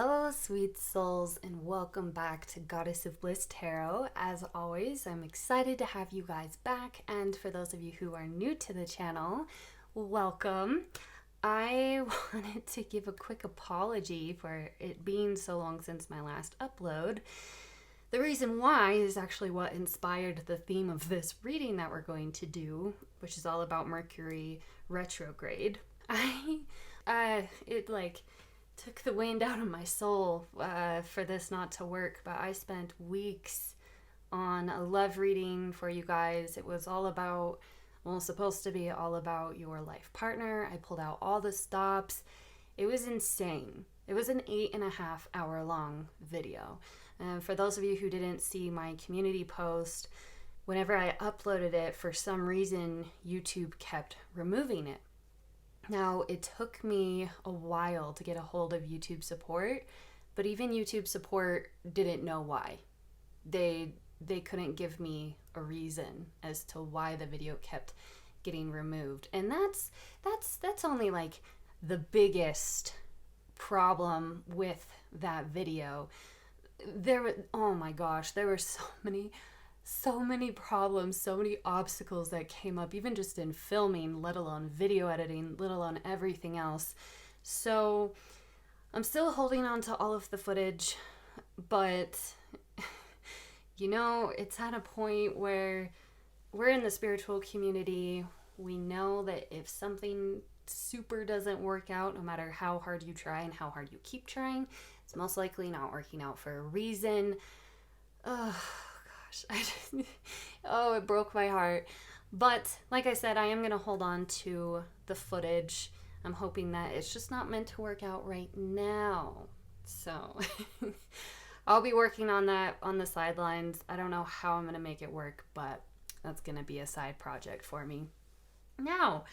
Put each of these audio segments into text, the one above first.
Hello, sweet souls, and welcome back to Goddess of Bliss Tarot. As always, I'm excited to have you guys back, and for those of you who are new to the channel, welcome. I wanted to give a quick apology for it being so long since my last upload. The reason why is actually what inspired the theme of this reading that we're going to do, which is all about Mercury Retrograde. It took the wind out of my soul for this not to work, but I spent weeks on a love reading for you guys. It was all about, supposed to be all about your life partner. I pulled out all the stops. It was insane. It was an 8.5 hour long video. For those of you who didn't see my community post, whenever I uploaded it, for some reason, YouTube kept removing it. Now, it took me a while to get a hold of YouTube support, but even YouTube support didn't know why. They couldn't give me a reason as to why the video kept getting removed. And that's only like the biggest problem with that video. Oh my gosh, there were so many problems, so many obstacles that came up, even just in filming, let alone video editing, let alone everything else. So I'm still holding on to all of the footage, but it's at a point where we're in the spiritual community. We know that if something super doesn't work out, no matter how hard you try and how hard you keep trying, it's most likely not working out for a reason. It broke my heart. But like I said, I am going to hold on to the footage. I'm hoping that it's just not meant to work out right now. So I'll be working on that on the sidelines. I don't know how I'm going to make it work, but that's going to be a side project for me. Now,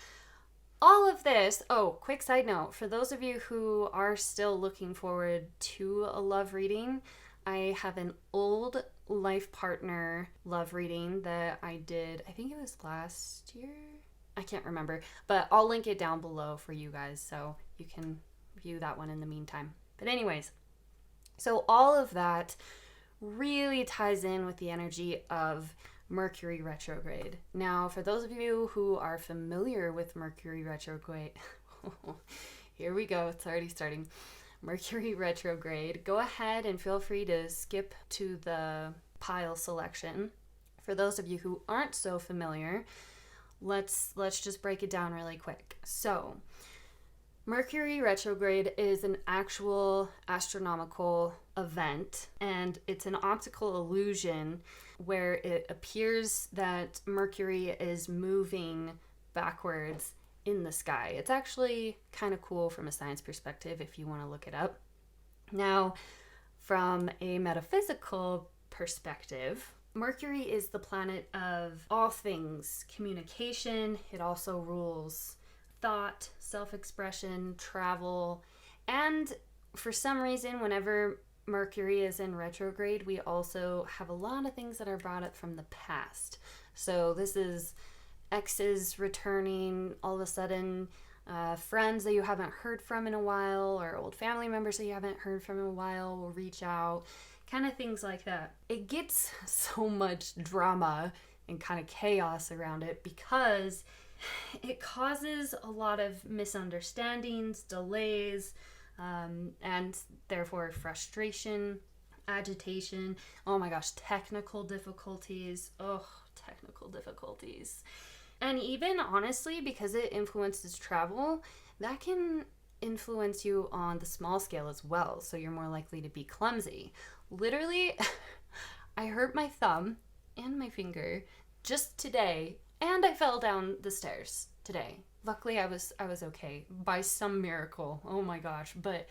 all of this, quick side note, for those of you who are still looking forward to a love reading, I have an old life partner love reading that I did, I think it was last year? I can't remember, but I'll link it down below for you guys so you can view that one in the meantime. But anyways, so all of that really ties in with the energy of Mercury Retrograde. Now, for those of you who are familiar with Mercury Retrograde, here we go, it's already starting. Mercury Retrograde, go ahead and feel free to skip to the pile selection. For those of you who aren't so familiar, let's just break it down really quick. So, Mercury Retrograde is an actual astronomical event, and it's an optical illusion where it appears that Mercury is moving backwards in the sky. It's actually kind of cool from a science perspective if you want to look it up. Now, from a metaphysical perspective, Mercury is the planet of all things communication. It also rules thought, self-expression, travel, and for some reason, whenever Mercury is in retrograde, we also have a lot of things that are brought up from the past. So this is exes returning all of a sudden, friends that you haven't heard from in a while, or old family members that you haven't heard from in a while will reach out, kind of things like that. It gets so much drama and kind of chaos around it because it causes a lot of misunderstandings, delays, and therefore frustration, agitation, technical difficulties. And even honestly, because it influences travel, that can influence you on the small scale as well. So you're more likely to be clumsy. Literally, I hurt my thumb and my finger just today, and I fell down the stairs today. Luckily, I was okay by some miracle. Oh my gosh. But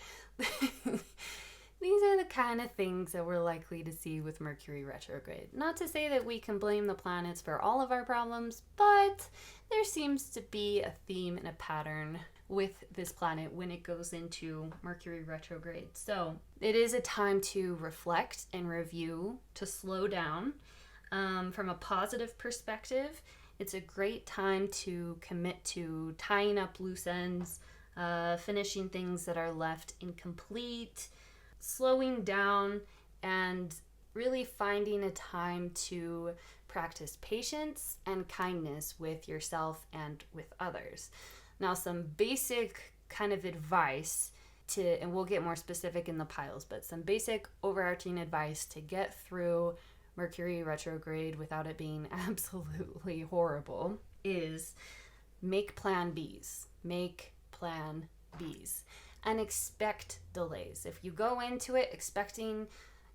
these are the kind of things that we're likely to see with Mercury retrograde. Not to say that we can blame the planets for all of our problems, but there seems to be a theme and a pattern with this planet when it goes into Mercury retrograde. So it is a time to reflect and review, to slow down. From a positive perspective, it's a great time to commit to tying up loose ends, finishing things that are left incomplete, slowing down and really finding a time to practice patience and kindness with yourself and with others. Now, some basic kind of advice and we'll get more specific in the piles, but some basic overarching advice to get through Mercury retrograde without it being absolutely horrible is make plan Bs. Make plan Bs. And expect delays. If you go into it expecting,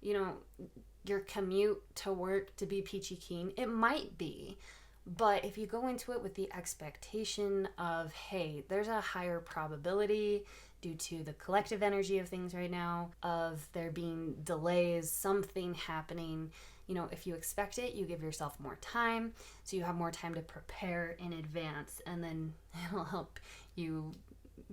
your commute to work to be peachy keen, it might be. But if you go into it with the expectation of, hey, there's a higher probability due to the collective energy of things right now, of there being delays, something happening, if you expect it, you give yourself more time, so you have more time to prepare in advance, and then it'll help you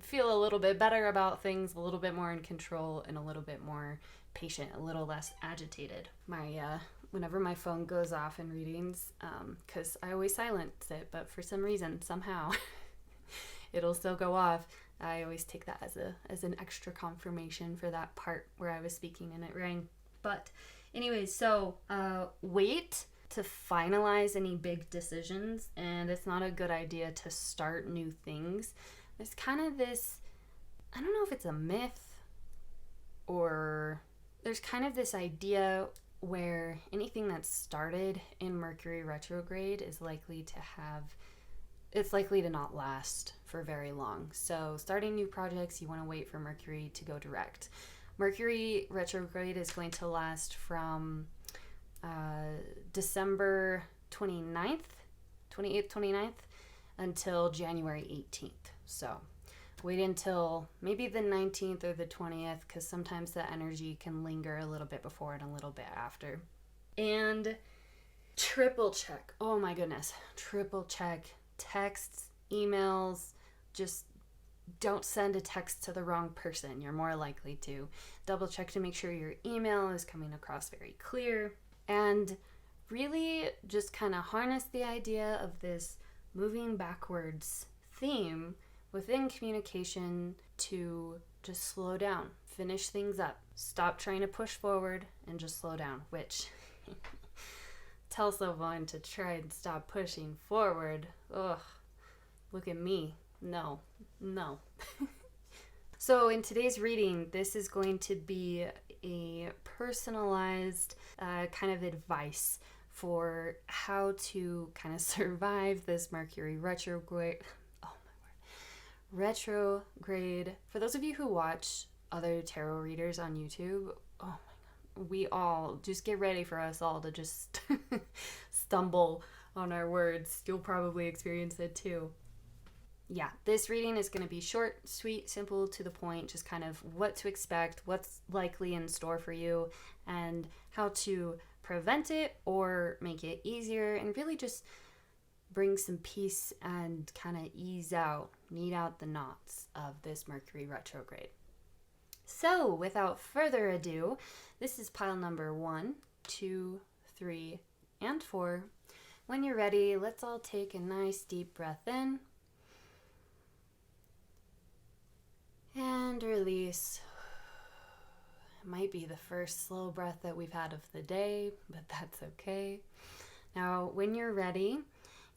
feel a little bit better about things, a little bit more in control, and a little bit more patient, a little less agitated. Whenever my phone goes off in readings, because I always silence it, but for some reason, somehow, it'll still go off. I always take that as an extra confirmation for that part where I was speaking and it rang. But anyways, so wait to finalize any big decisions, and it's not a good idea to start new things. There's kind of this, I don't know if it's a myth, or there's kind of this idea where anything that's started in Mercury retrograde is likely to not last for very long. So starting new projects, you want to wait for Mercury to go direct. Mercury retrograde is going to last from December 28th, 29th, until January 18th. So wait until maybe the 19th or the 20th, because sometimes the energy can linger a little bit before and a little bit after. And triple check. Oh my goodness. Triple check texts, emails. Just don't send a text to the wrong person. You're more likely to. Double check to make sure your email is coming across very clear. And really just kind of harness the idea of this moving backwards theme within communication to just slow down, finish things up, stop trying to push forward, and just slow down, which tell someone to try and stop pushing forward. Ugh, look at me. No. So in today's reading, this is going to be a personalized kind of advice for how to kind of survive this Mercury retrograde. Retrograde. For those of you who watch other tarot readers on YouTube, oh my god, we all just get ready for us all to just stumble on our words. You'll probably experience it too. Yeah, this reading is going to be short, sweet, simple, to the point, just kind of what to expect, what's likely in store for you, and how to prevent it or make it easier, and really just bring some peace and kind of neat out the knots of this Mercury retrograde. So, without further ado, this is pile number 1, 2, 3, and 4. When you're ready, let's all take a nice deep breath in. And release. It might be the first slow breath that we've had of the day, but that's okay. Now, when you're ready,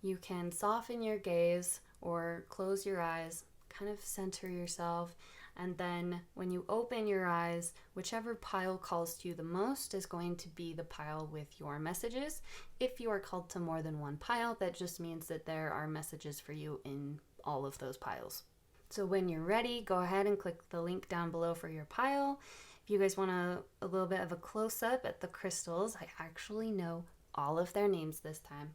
you can soften your gaze or close your eyes, kind of center yourself, and then when you open your eyes, whichever pile calls to you the most is going to be the pile with your messages. If you are called to more than one pile, that just means that there are messages for you in all of those piles. So when you're ready, go ahead and click the link down below for your pile. If you guys want a little bit of a close-up at the crystals, I actually know all of their names this time.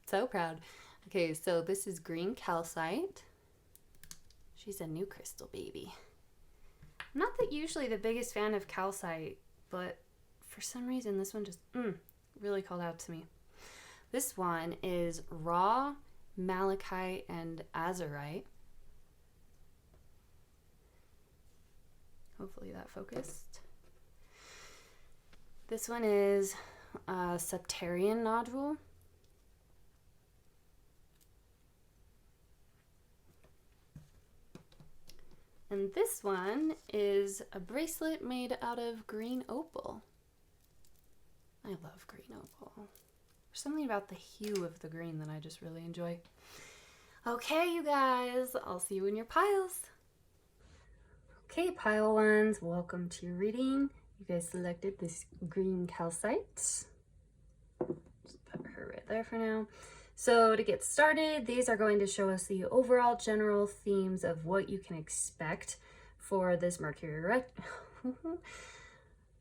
So proud. Okay, so this is green calcite. She's a new crystal baby. I'm not that usually the biggest fan of calcite, but for some reason this one just really called out to me. This one is raw malachite and azurite. Hopefully that focused. This one is a septarian nodule. And this one is a bracelet made out of green opal. I love green opal. There's something about the hue of the green that I just really enjoy. Okay, you guys, I'll see you in your piles. Okay, pile ones, welcome to your reading. You guys selected this green calcite. Just put her right there for now. So to get started, these are going to show us the overall general themes of what you can expect for this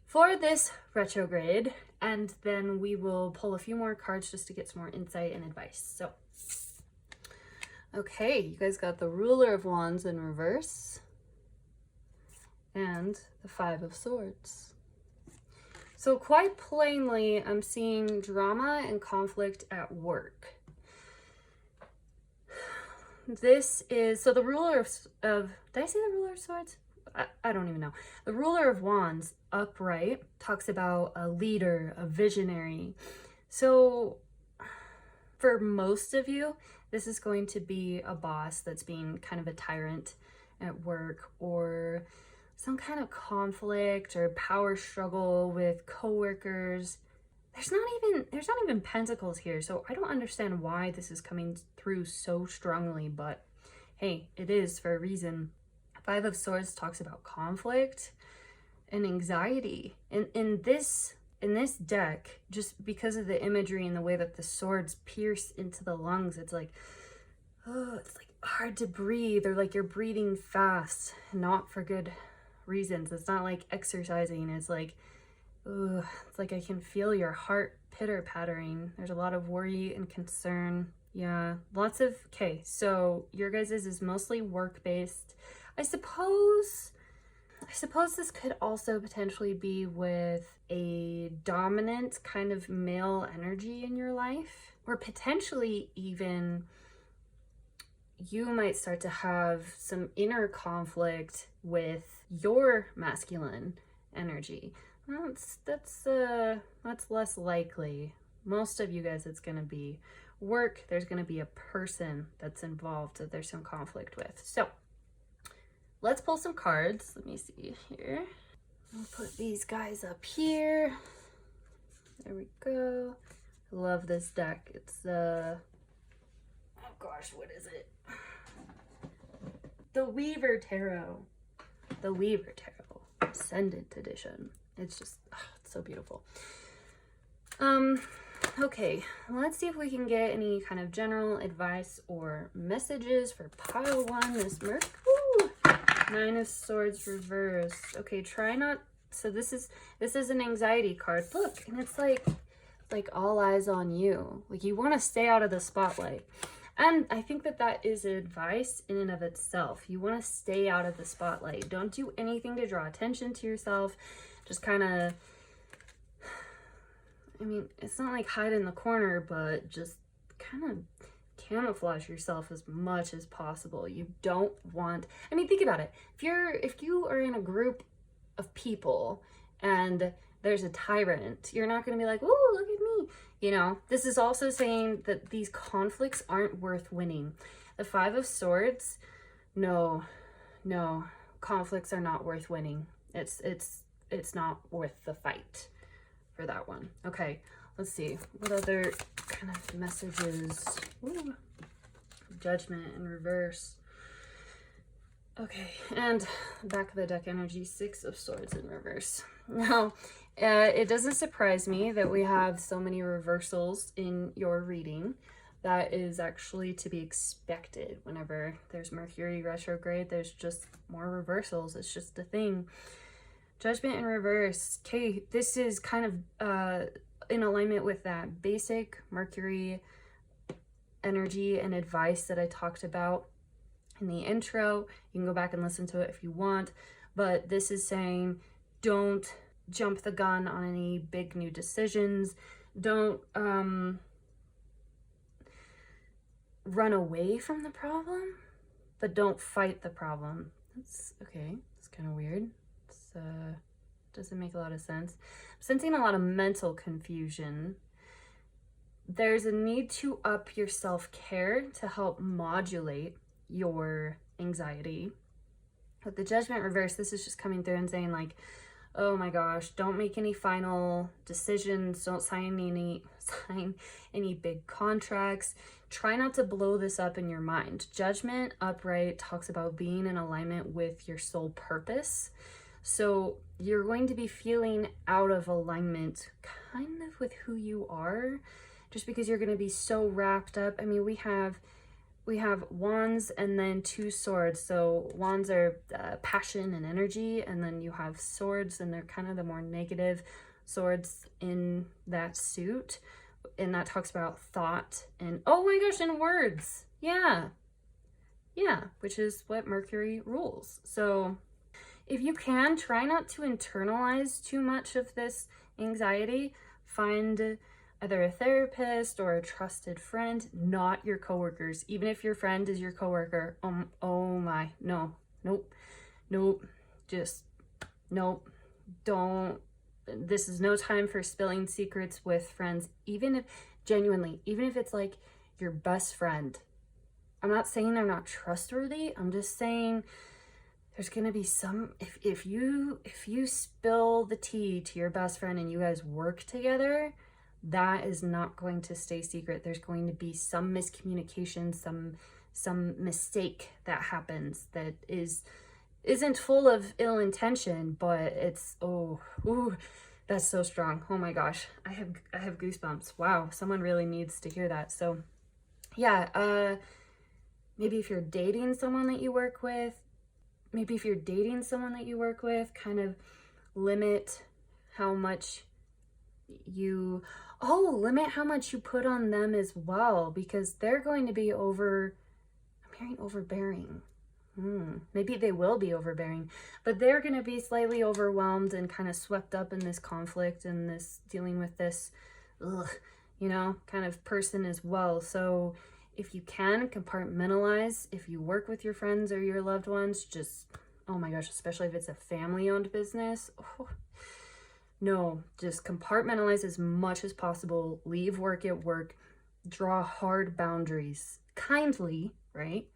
for this retrograde, and then we will pull a few more cards just to get some more insight and advice. So, okay, you guys got the Ruler of Wands in reverse and the Five of Swords. So quite plainly, I'm seeing drama and conflict at work. This is, so the ruler of did I say the Ruler of Swords? I don't even know. The Ruler of Wands, upright, talks about a leader, a visionary. So for most of you, this is going to be a boss that's being kind of a tyrant at work, or some kind of conflict or power struggle with coworkers. There's not even pentacles here, so I don't understand why this is coming through so strongly, but hey, it is for a reason. Five of Swords talks about conflict and anxiety. In this deck, just because of the imagery and the way that the swords pierce into the lungs, it's like, oh, it's like hard to breathe, or like you're breathing fast, not for good reasons. It's not like exercising. It's like, ugh, it's like I can feel your heart pitter-pattering. There's a lot of worry and concern. Yeah, lots of, okay, so your guys' is mostly work-based. I suppose this could also potentially be with a dominant kind of male energy in your life, or potentially even you might start to have some inner conflict with your masculine energy. That's less likely. Most of you guys, it's going to be work. There's going to be a person that's involved that there's some conflict with. So let's pull some cards. Let me see here. I'll put these guys up here. There we go. I love this deck. It's oh gosh, what is it? The Weaver Tarot. The Weaver Tarot Ascendant Edition. It's just, it's so beautiful. Okay, let's see if we can get any kind of general advice or messages for pile one, this Mercury. Nine of Swords reverse. Okay, try not, so this is an anxiety card. Look, and it's like all eyes on you. Like you want to stay out of the spotlight. And I think that is advice in and of itself. You want to stay out of the spotlight. Don't do anything to draw attention to yourself. Just kind of, I mean, it's not like hide in the corner, but just kind of camouflage yourself as much as possible. You don't want, I mean, think about it. If you are in a group of people and there's a tyrant, you're not going to be like, oh, look at me. You know, this is also saying that these conflicts aren't worth winning. The Five of Swords, no, conflicts are not worth winning. It's not worth the fight for that one. Okay, let's see. What other kind of messages? Ooh, Judgment in reverse. Okay, and back of the deck energy, Six of Swords in reverse. Now, it doesn't surprise me that we have so many reversals in your reading. That is actually to be expected. Whenever there's Mercury retrograde, there's just more reversals. It's just a thing. Judgment in reverse. Okay, this is kind of in alignment with that basic Mercury energy and advice that I talked about in the intro. You can go back and listen to it if you want, but this is saying don't jump the gun on any big new decisions. Don't run away from the problem, but don't fight the problem. That's okay. It's kind of weird. It's doesn't make a lot of sense. I'm sensing a lot of mental confusion. There's a need to up your self-care to help modulate your anxiety. With the Judgment reverse, this is just coming through and saying like, oh my gosh, don't make any final decisions. Don't sign any big contracts. Try not to blow this up in your mind. Judgment upright talks about being in alignment with your soul purpose. So you're going to be feeling out of alignment kind of with who you are, just because you're going to be so wrapped up. I mean, we have wands and then 2 swords. So wands are passion and energy, and then you have swords, and they're kind of the more negative swords in that suit. And that talks about thought and, oh my gosh, and words. Yeah, which is what Mercury rules. So if you can, try not to internalize too much of this anxiety. Find either a therapist or a trusted friend, not your coworkers. Even if your friend is your coworker, oh my, nope, just nope. Don't. This is no time for spilling secrets with friends, even if it's like your best friend. I'm not saying they're not trustworthy. I'm just saying there's gonna be some, if you spill the tea to your best friend and you guys work together, that is not going to stay secret. There's going to be some miscommunication, some mistake that happens that isn't full of ill intention, but it's, that's so strong. Oh my gosh, I have goosebumps. Wow, someone really needs to hear that. So yeah, maybe if you're dating someone that you work with, kind of limit how much you put on them as well, because they're going to be I'm hearing overbearing. Maybe they will be overbearing, but they're going to be slightly overwhelmed and kind of swept up in this conflict and this dealing with this, kind of person as well. So if you can compartmentalize, if you work with your friends or your loved ones, just, oh my gosh, especially if it's a family-owned business, just compartmentalize as much as possible. Leave work at work. Draw hard boundaries. Kindly, right?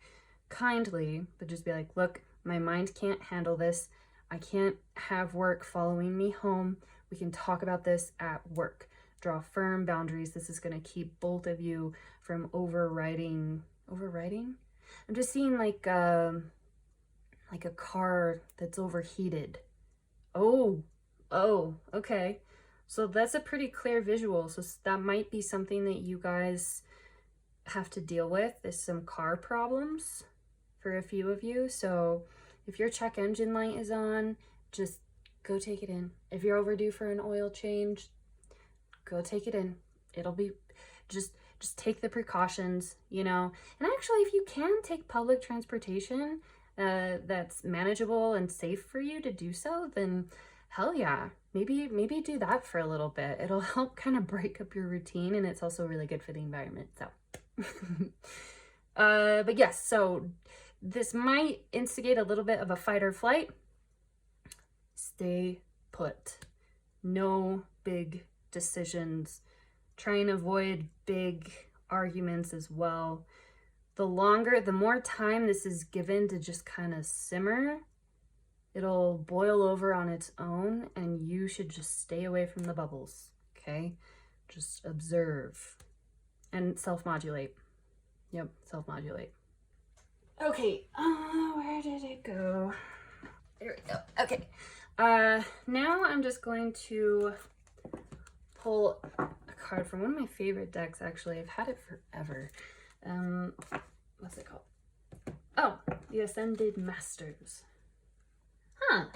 Kindly, but just be like, look, my mind can't handle this. I can't have work following me home. We can talk about this at work. Draw firm boundaries. This is going to keep both of you from overriding? I'm just seeing like a car that's overheated. Oh, okay. So that's a pretty clear visual. So that might be something that you guys have to deal with, is some car problems for a few of you. So if your check engine light is on, just go take it in. If you're overdue for an oil change, go take it in. It'll be just take the precautions, And actually, if you can take public transportation that's manageable and safe for you to do so, then hell yeah, maybe do that for a little bit. It'll help kind of break up your routine, and it's also really good for the environment. So but yes, so this might instigate a little bit of a fight or flight. Stay put. No big decisions. Try and avoid big arguments as well. The more time this is given to just kind of simmer, it'll boil over on its own, and you should just stay away from the bubbles, okay? Just observe and self-modulate. Yep, self-modulate. Okay, where did it go? There we go. Okay, now I'm just going to pull a card from one of my favorite decks, actually. I've had it forever. What's it called? Oh, the Ascended Masters. Huh.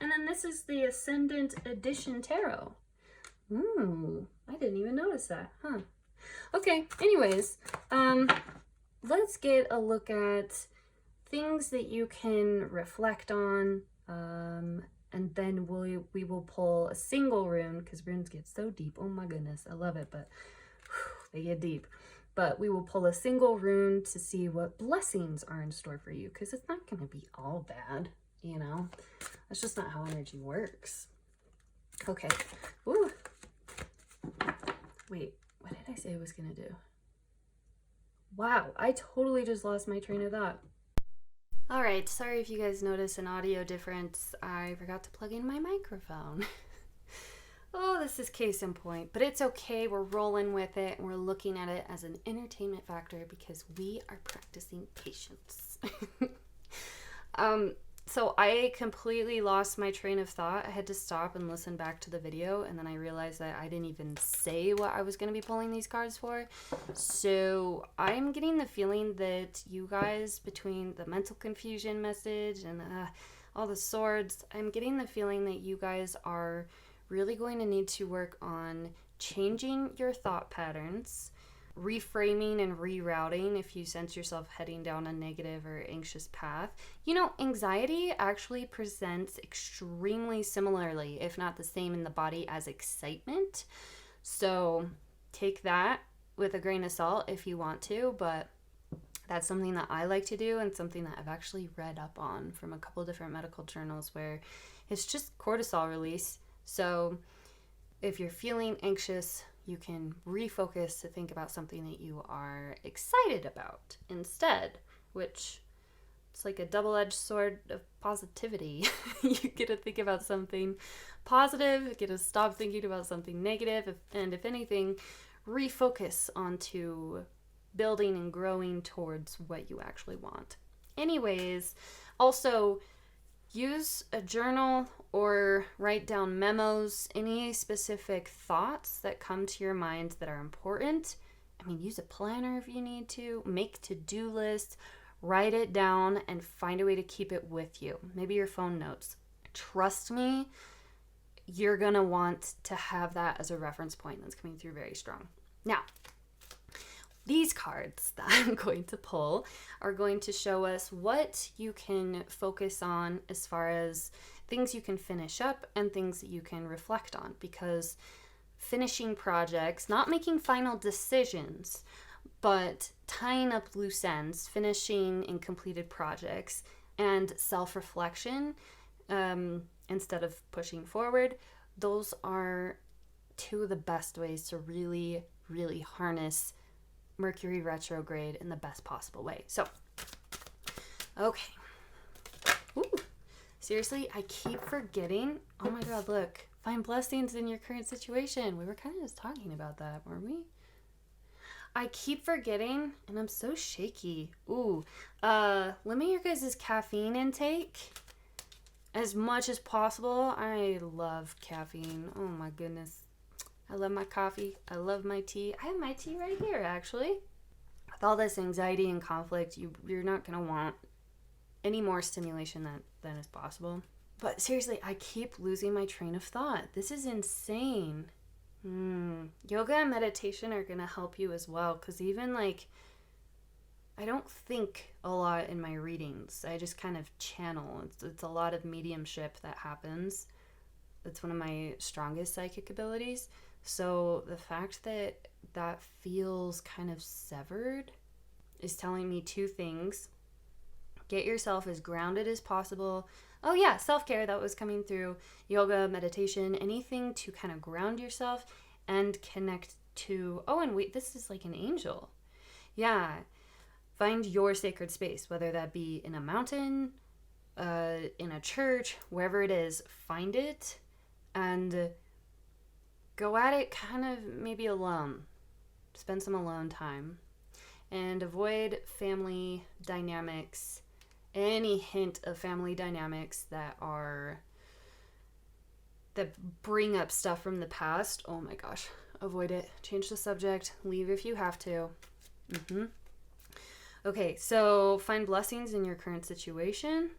And then this is the Ascendant Edition Tarot. Ooh, I didn't even notice that. Huh. Okay, anyways, let's get a look at things that you can reflect on, and then we will pull a single rune, because runes get so deep. Oh my goodness, I love it, but they get deep. But we will pull a single rune to see what blessings are in store for you, because it's not going to be all bad, That's just not how energy works. Okay. Ooh. Wait, what did I say I was going to do? Wow, I totally just lost my train of thought. All right, sorry if you guys notice an audio difference. I forgot to plug in my microphone. Oh, this is case in point, but it's okay. We're rolling with it and we're looking at it as an entertainment factor because we are practicing patience. So I completely lost my train of thought. I had to stop and listen back to the video, and then I realized that I didn't even say what I was going to be pulling these cards for. So I'm getting the feeling that you guys, between the mental confusion message and all the swords, I'm getting the feeling that you guys are really going to need to work on changing your thought patterns, reframing and rerouting if you sense yourself heading down a negative or anxious path. You know, anxiety actually presents extremely similarly, if not the same in the body as excitement. So take that with a grain of salt if you want to, but that's something that I like to do and something that I've actually read up on from a couple different medical journals where it's just cortisol release. So if you're feeling anxious, you can refocus to think about something that you are excited about instead, which it's like a double-edged sword of positivity. You get to think about something positive, you get to stop thinking about something negative, and if anything, refocus onto building and growing towards what you actually want. Anyways, also use a journal or write down memos, any specific thoughts that come to your mind that are important. I mean, use a planner if you need to, make to-do lists, write it down, and find a way to keep it with you. Maybe your phone notes. Trust me, you're gonna want to have that as a reference point that's coming through very strong. Now, these cards that I'm going to pull are going to show us what you can focus on as far as things you can finish up and things that you can reflect on, because finishing projects, not making final decisions, but tying up loose ends, finishing incompleted projects, and self-reflection instead of pushing forward, those are two of the best ways to really, really harness Mercury Retrograde in the best possible way. So, okay. Ooh. Seriously, I keep forgetting. Oh my god, look. Find blessings in your current situation. We were kind of just talking about that, weren't we? I keep forgetting, and I'm so shaky. Ooh. Limit your guys' caffeine intake as much as possible. I love caffeine. Oh my goodness. I love my coffee. I love my tea. I have my tea right here, actually. With all this anxiety and conflict, you're not going to want any more stimulation than is possible. But seriously, I keep losing my train of thought. This is insane. Yoga and meditation are going to help you as well, because even I don't think a lot in my readings. I just kind of channel. It's a lot of mediumship that happens. It's one of my strongest psychic abilities. So the fact that that feels kind of severed is telling me two things. Get yourself as grounded as possible. Oh yeah, self-care, that was coming through. Yoga, meditation, anything to kind of ground yourself and connect to, oh, and wait, this is like an angel. Yeah, find your sacred space, whether that be in a mountain, in a church, wherever it is, find it and go at it kind of maybe alone. Spend some alone time and avoid family dynamics, any hint of family dynamics that bring up stuff from the past. Oh my gosh, avoid it. Change the subject, leave if you have to. Okay, so find blessings in your current situation.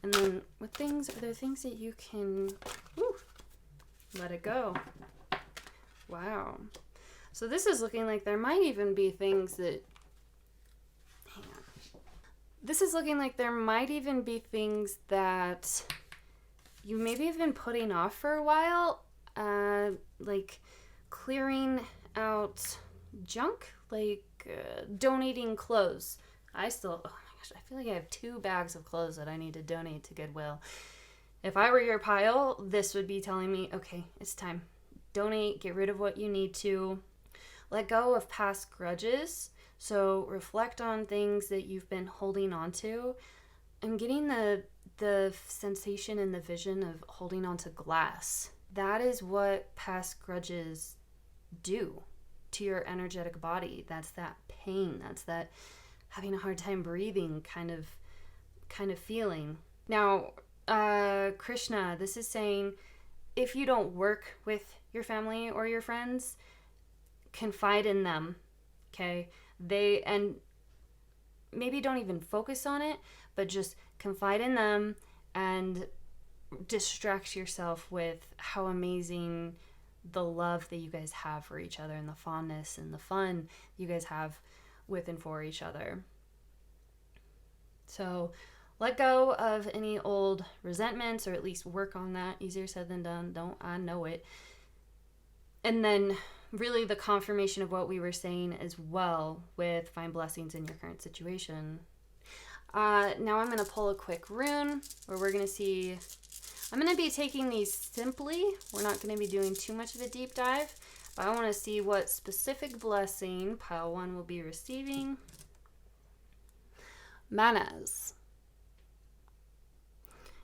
And then are there things that you can let it go? Wow. So this is looking like there might even be things that, hang on. This is looking like there might even be things that you maybe have been putting off for a while, like clearing out junk, like donating clothes. Oh my gosh, I feel like I have 2 bags of clothes that I need to donate to Goodwill. If I were your pile, this would be telling me, okay, it's time. Donate, get rid of what you need to. Let go of past grudges. So reflect on things that you've been holding on to. I'm getting the sensation and the vision of holding on to glass. That is what past grudges do to your energetic body. That's that pain. That's that having a hard time breathing kind of feeling. Now, Krishna, this is saying if you don't work with your family or your friends, confide in them. Okay? And maybe don't even focus on it, but just confide in them and distract yourself with how amazing the love that you guys have for each other and the fondness and the fun you guys have with and for each other. So let go of any old resentments, or at least work on that. Easier said than done. I know it. And then really the confirmation of what we were saying as well with find blessings in your current situation. Now I'm going to pull a quick rune where we're going to see, I'm going to be taking these simply. We're not going to be doing too much of a deep dive, but I want to see what specific blessing pile 1 will be receiving. Manas.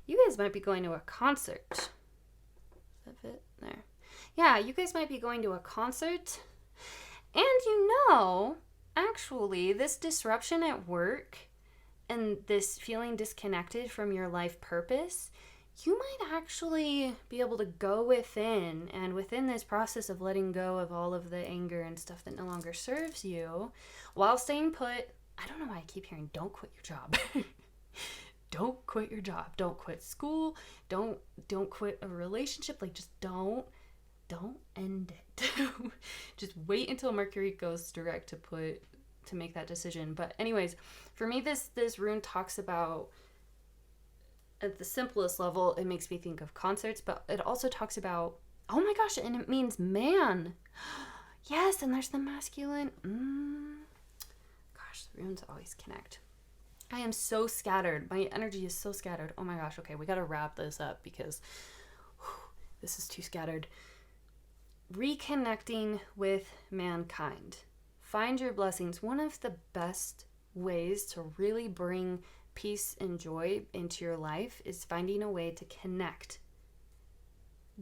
You guys might be going to a concert. Does that fit? There. Yeah, you guys might be going to a concert. And actually, this disruption at work and this feeling disconnected from your life purpose, you might actually be able to go within, and within this process of letting go of all of the anger and stuff that no longer serves you, while staying put. I don't know why I keep hearing don't quit your job. Don't quit your job. Don't quit school. Don't quit a relationship. Like, just don't end it. Just wait until Mercury goes direct to make that decision. But anyways, for me, this rune talks about, at the simplest level, it makes me think of concerts, but it also talks about, oh my gosh, and it means man. Yes, and there's the masculine. Gosh, the runes always connect. I am so scattered. My energy is so scattered. Oh my gosh. Okay, we got to wrap this up because this is too scattered. Reconnecting with mankind. Find your blessings. One of the best ways to really bring peace and joy into your life is finding a way to connect.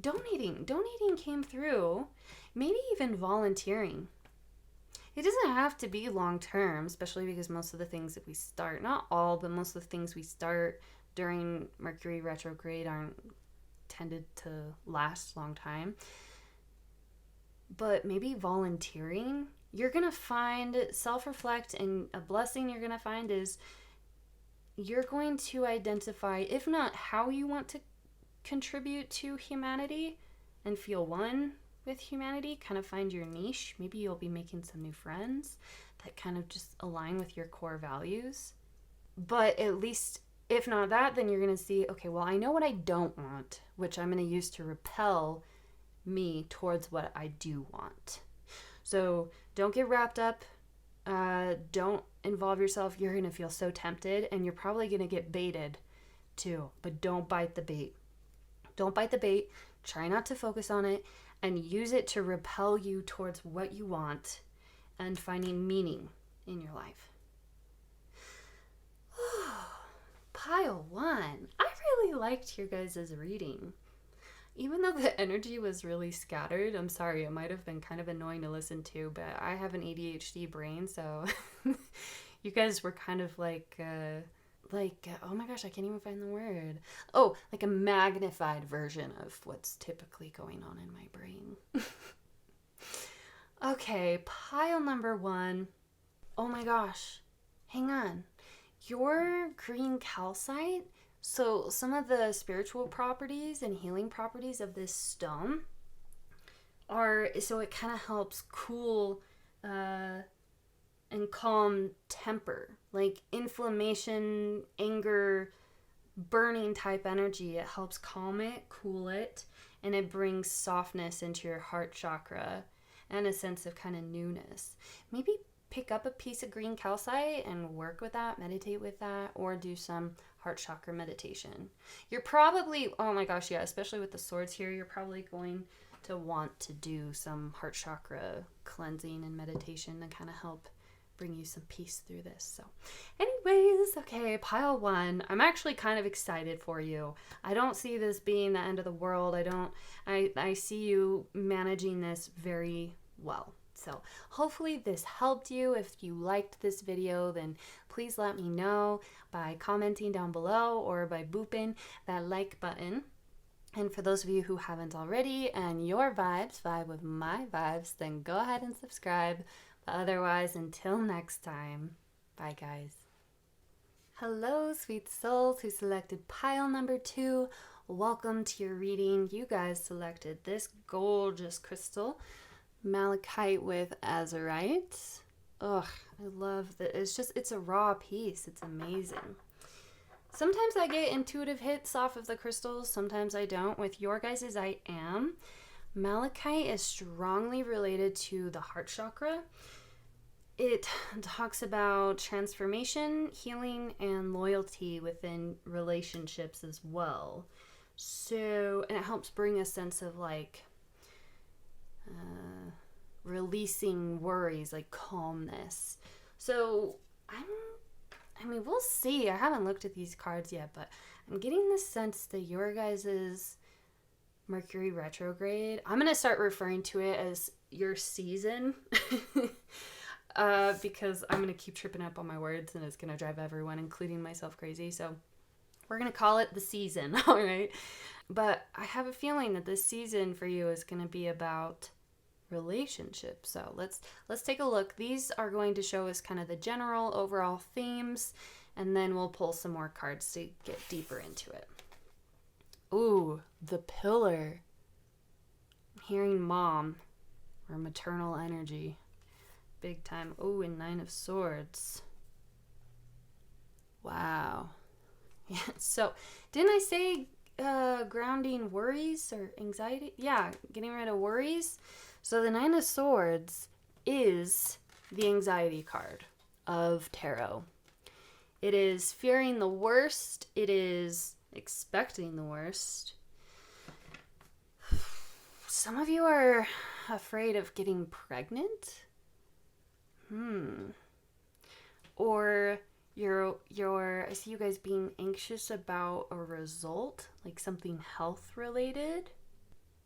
Donating came through. Maybe even volunteering. It doesn't have to be long term, especially because most of the things that we start, not all, but most of the things we start during Mercury Retrograde aren't tended to last a long time. But maybe volunteering, you're going to find, self-reflect, and a blessing you're going to find is you're going to identify, if not how you want to contribute to humanity and feel one with humanity, kind of find your niche. Maybe you'll be making some new friends that kind of just align with your core values. But at least, if not that, then you're going to see, okay, well, I know what I don't want, which I'm going to use to repel me towards what I do want. So don't get wrapped up. Don't involve yourself. You're going to feel so tempted, and you're probably going to get baited too. But don't bite the bait. Don't bite the bait. Try not to focus on it, and use it to repel you towards what you want and finding meaning in your life. Pile 1. I really liked your guys' reading. Even though the energy was really scattered, I'm sorry, it might have been kind of annoying to listen to, but I have an ADHD brain, so you guys were kind of like, oh my gosh, I can't even find the word. Oh, like a magnified version of what's typically going on in my brain. Okay, pile number 1. Oh my gosh, hang on. Your green calcite, so some of the spiritual properties and healing properties of this stone are, so it kind of helps cool and calm temper, like inflammation, anger, burning type energy. It helps calm it, cool it, and it brings softness into your heart chakra and a sense of kind of newness. Maybe pick up a piece of green calcite and work with that, meditate with that, or do some heart chakra meditation. You're probably, oh my gosh, yeah, especially with the swords here, you're probably going to want to do some heart chakra cleansing and meditation to kind of help bring you some peace through this. So anyways, okay, pile 1. I'm actually kind of excited for you. I don't see this being the end of the world. I see you managing this very well. So hopefully this helped you. If you liked this video, then please let me know by commenting down below or by booping that like button. And for those of you who haven't already and your vibes vibe with my vibes, then go ahead and subscribe. But otherwise, until next time, bye guys. Hello, sweet souls who selected pile number 2. Welcome to your reading. You guys selected this gorgeous crystal, malachite with azurite. Ugh, I love that. It's a raw piece. It's amazing. Sometimes I get intuitive hits off of the crystals, sometimes I don't. With your guys's, I am. Malachite is strongly related to the heart chakra. It talks about transformation, healing, and loyalty within relationships as well. So, and it helps bring a sense of like releasing worries, like calmness. So, we'll see. I haven't looked at these cards yet, but I'm getting the sense that your guys's Mercury Retrograde, I'm going to start referring to it as your season because I'm going to keep tripping up on my words and it's going to drive everyone, including myself, crazy. So we're going to call it the season, all right? But I have a feeling that this season for you is going to be about relationship. So let's take a look. These are going to show us kind of the general overall themes, and then we'll pull some more cards to get deeper into it. Ooh, the pillar. I'm hearing mom or maternal energy. Big time. Ooh, and 9 of Swords. Wow. Yeah, so didn't I say grounding worries or anxiety? Yeah, getting rid of worries. So the 9 of Swords is the anxiety card of tarot. It is fearing the worst. It is expecting the worst. Some of you are afraid of getting pregnant. Or I see you guys being anxious about a result, like something health related.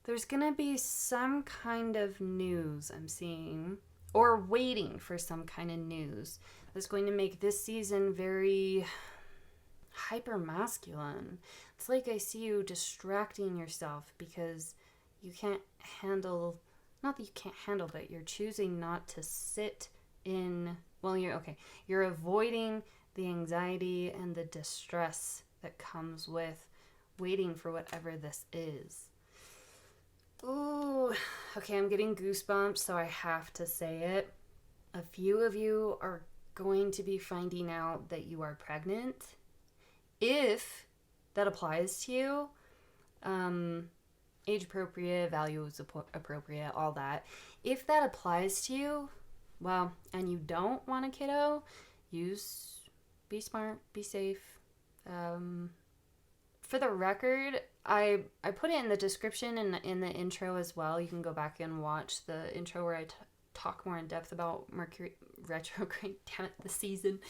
There's gonna be some kind of news I'm seeing, or waiting for some kind of news that's going to make this season very hyper masculine. It's like I see you distracting yourself because you can't handle, not that you can't handle, but you're choosing not to sit in, well, you're avoiding the anxiety and the distress that comes with waiting for whatever this is. Ooh, okay, I'm getting goosebumps, so I have to say it. A few of you are going to be finding out that you are pregnant. If that applies to you, age appropriate, values appropriate, all that. If that applies to you, well, and you don't want a kiddo, be smart, be safe. For the record, I put it in the description and in the intro as well. You can go back and watch the intro where I talk more in depth about Mercury Retrograde, damn it, the season,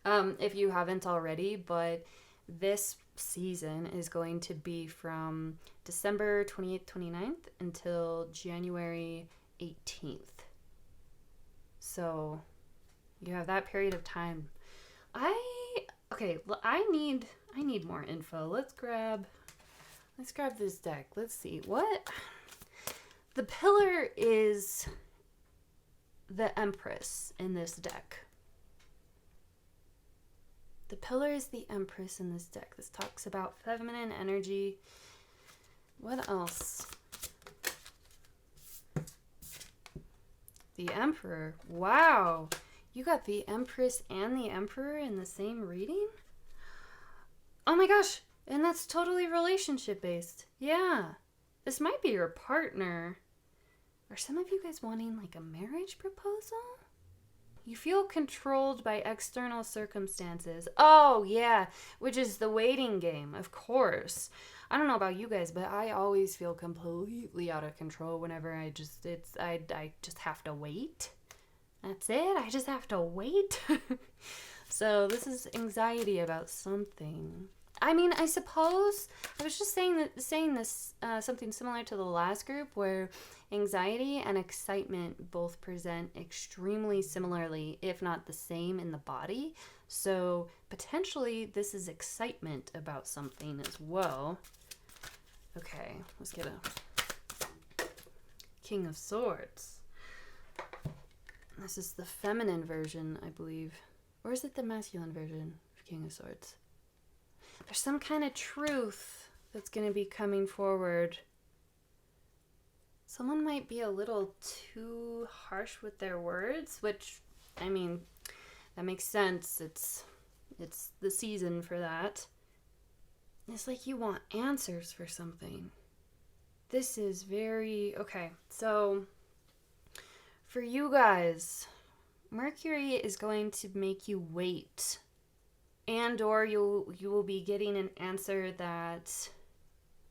if you haven't already. But this season is going to be from December 28th, 29th until January 18th. So you have that period of time. I need more info. Let's grab this deck. Let's see. What? The pillar is the Empress in this deck. The pillar is the Empress in this deck. This talks about feminine energy. What else? The Emperor. Wow. You got the Empress and the Emperor in the same reading? Oh my gosh. And that's totally relationship based. Yeah. This might be your partner. Are some of you guys wanting like a marriage proposal? You feel controlled by external circumstances. Oh, yeah. Which is the waiting game, of course. I don't know about you guys, but I always feel completely out of control whenever I just have to wait. That's it? I just have to wait? So this is anxiety about something. I mean, I suppose I was just saying this something similar to the last group, where anxiety and excitement both present extremely similarly, if not the same, in the body. So potentially this is excitement about something as well. Okay, let's get a King of Swords. This is the feminine version, I believe. Or is it the masculine version of King of Swords? There's some kind of truth that's going to be coming forward. Someone might be a little too harsh with their words, which, I mean, that makes sense. It's the season for that. It's like you want answers for something. This is very... Okay, so for you guys, Mercury is going to make you wait. And or you will be getting an answer that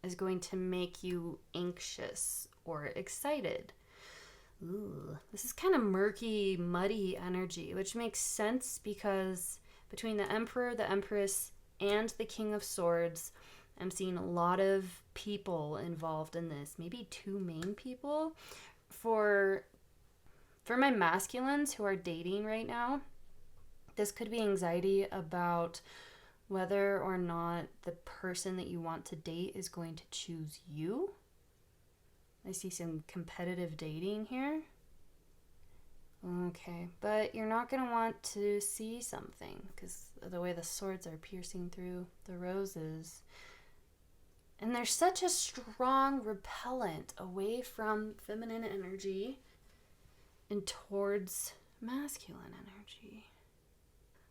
is going to make you anxious or excited. Ooh, this is kind of murky, muddy energy, which makes sense because between the Emperor, the Empress, and the King of Swords, I'm seeing a lot of people involved in this. Maybe two main people. For my masculines who are dating right now, this could be anxiety about whether or not the person that you want to date is going to choose you. I see some competitive dating here. Okay, but you're not going to want to see something because of the way the swords are piercing through the roses. And there's such a strong repellent away from feminine energy and towards masculine energy.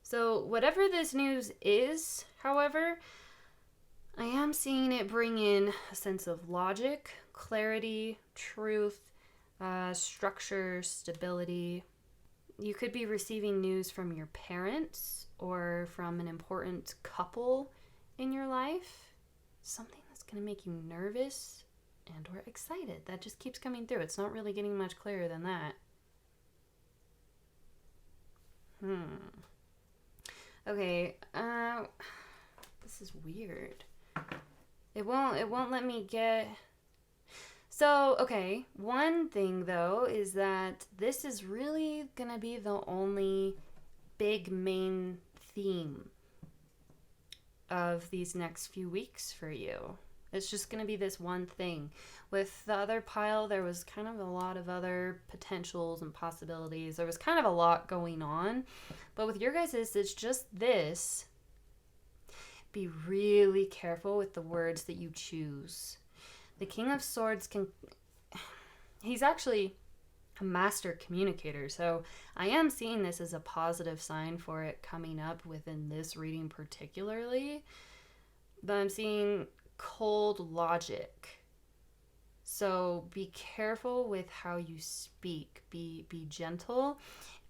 So whatever this news is, however, I am seeing it bring in a sense of logic, clarity, truth, structure, stability. You could be receiving news from your parents or from an important couple in your life. Something that's going to make you nervous and or excited. That just keeps coming through. It's not really getting much clearer than that. Okay, this is weird. It won't let me get... So, okay, one thing though is that this is really gonna be the only big main theme of these next few weeks for you. It's just gonna be this one thing. With the other pile, there was kind of a lot of other potentials and possibilities. There was kind of a lot going on. But with your guys', it's just this. Be really careful with the words that you choose. The King of Swords he's actually a master communicator. So I am seeing this as a positive sign for it coming up within this reading particularly. But I'm seeing cold logic. So be careful with how you speak. Be gentle.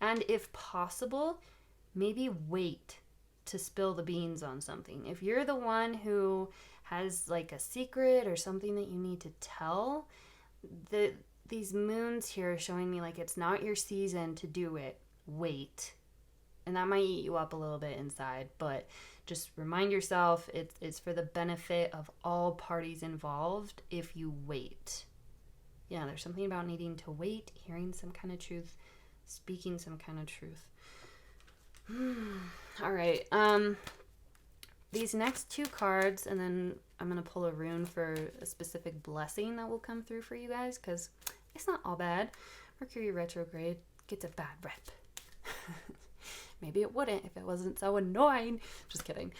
And if possible, maybe wait to spill the beans on something. If you're the one who has like a secret or something that you need to tell, these moons here are showing me like it's not your season to do it. Wait. And that might eat you up a little bit inside, but just remind yourself it's for the benefit of all parties involved if you wait. Yeah, there's something about needing to wait, hearing some kind of truth, speaking some kind of truth. All right. These next two cards, and then I'm going to pull a rune for a specific blessing that will come through for you guys, because it's not all bad. Mercury Retrograde gets a bad rep. Maybe it wouldn't if it wasn't so annoying. Just kidding.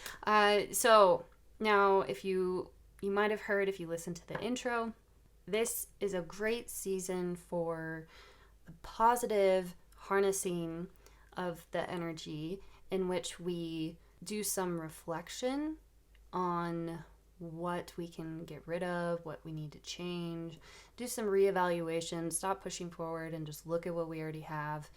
So now if you might have heard if you listened to the intro, this is a great season for the positive harnessing of the energy in which we do some reflection on what we can get rid of, what we need to change, do some reevaluation, stop pushing forward and just look at what we already have.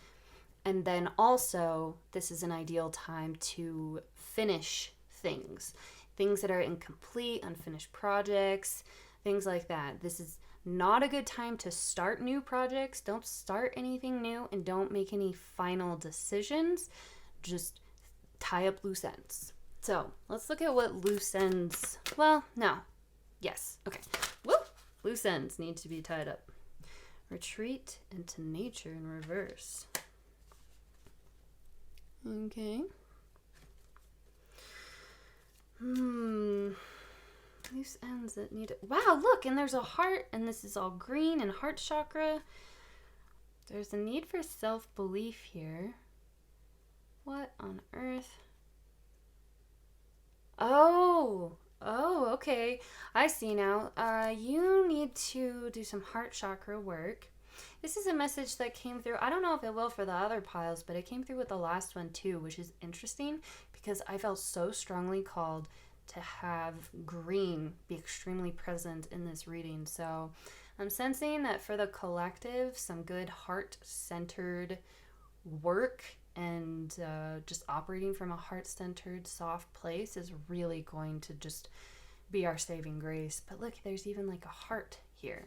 And then also, this is an ideal time to finish things that are incomplete, unfinished projects, things like that. This is Not a good time to start new projects. Don't start anything new and don't make any final decisions. Just tie up loose ends. So let's look at what loose ends, well, no. Yes, okay. Woo! Loose ends need to be tied up. Retreat into nature in reverse. Okay. Loose ends that need it. Wow, look, and there's a heart, and this is all green and heart chakra. There's a need for self-belief here. What on earth? Oh, okay. I see now. You need to do some heart chakra work. This is a message that came through. I don't know if it will for the other piles, but it came through with the last one too, which is interesting because I felt so strongly called to have green be extremely present in this reading. So I'm sensing that for the collective, some good heart-centered work and just operating from a heart-centered, soft place is really going to just be our saving grace. But look, there's even like a heart here.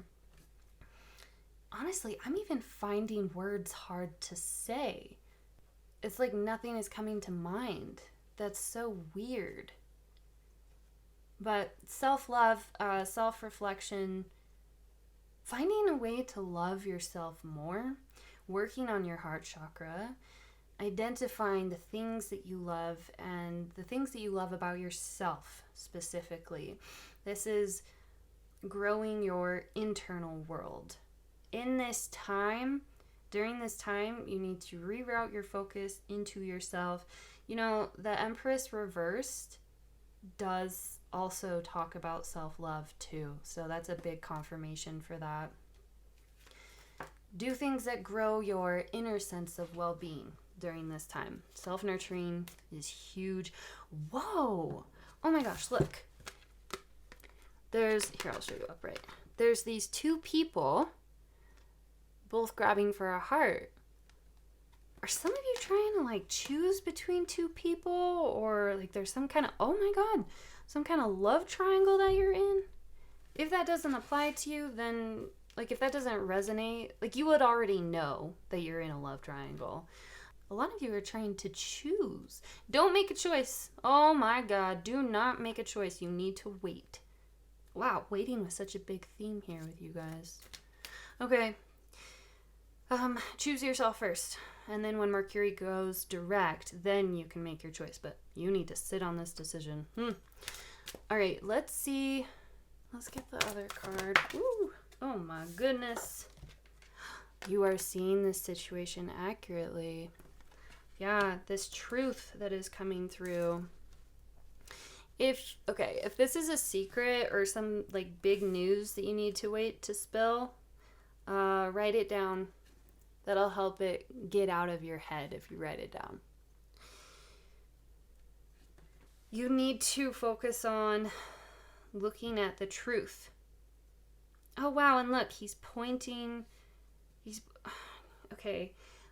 Honestly, I'm even finding words hard to say. It's like nothing is coming to mind. That's so weird. But self-love, self-reflection, finding a way to love yourself more, working on your heart chakra, identifying the things that you love and the things that you love about yourself specifically. This is growing your internal world. In this time, during this time, you need to reroute your focus into yourself. You know, the Empress reversed does also talk about self-love too. So that's a big confirmation for that. Do things that grow your inner sense of well-being during this time. Self-nurturing is huge. Whoa! Oh my gosh, look. Here, I'll show you upright. There's these two people both grabbing for a heart. Are some of you trying to like choose between two people, or like there's some kind of, oh my god, some kind of love triangle that you're in? If that doesn't apply to you, then like if that doesn't resonate, like you would already know that you're in a love triangle. A lot of you are trying to choose. Don't make a choice. Oh my god, do not make a choice. You need to wait. Wow, waiting was such a big theme here with you guys. Okay. Choose yourself first. And then when Mercury goes direct, then you can make your choice. But you need to sit on this decision. All right, let's see. Let's get the other card. Ooh, oh my goodness. You are seeing this situation accurately. Yeah, this truth that is coming through. If this is a secret or some like big news that you need to wait to spill, write it down. That'll help it get out of your head if you write it down. You need to focus on looking at the truth. Oh, wow, and look, he's pointing. Okay.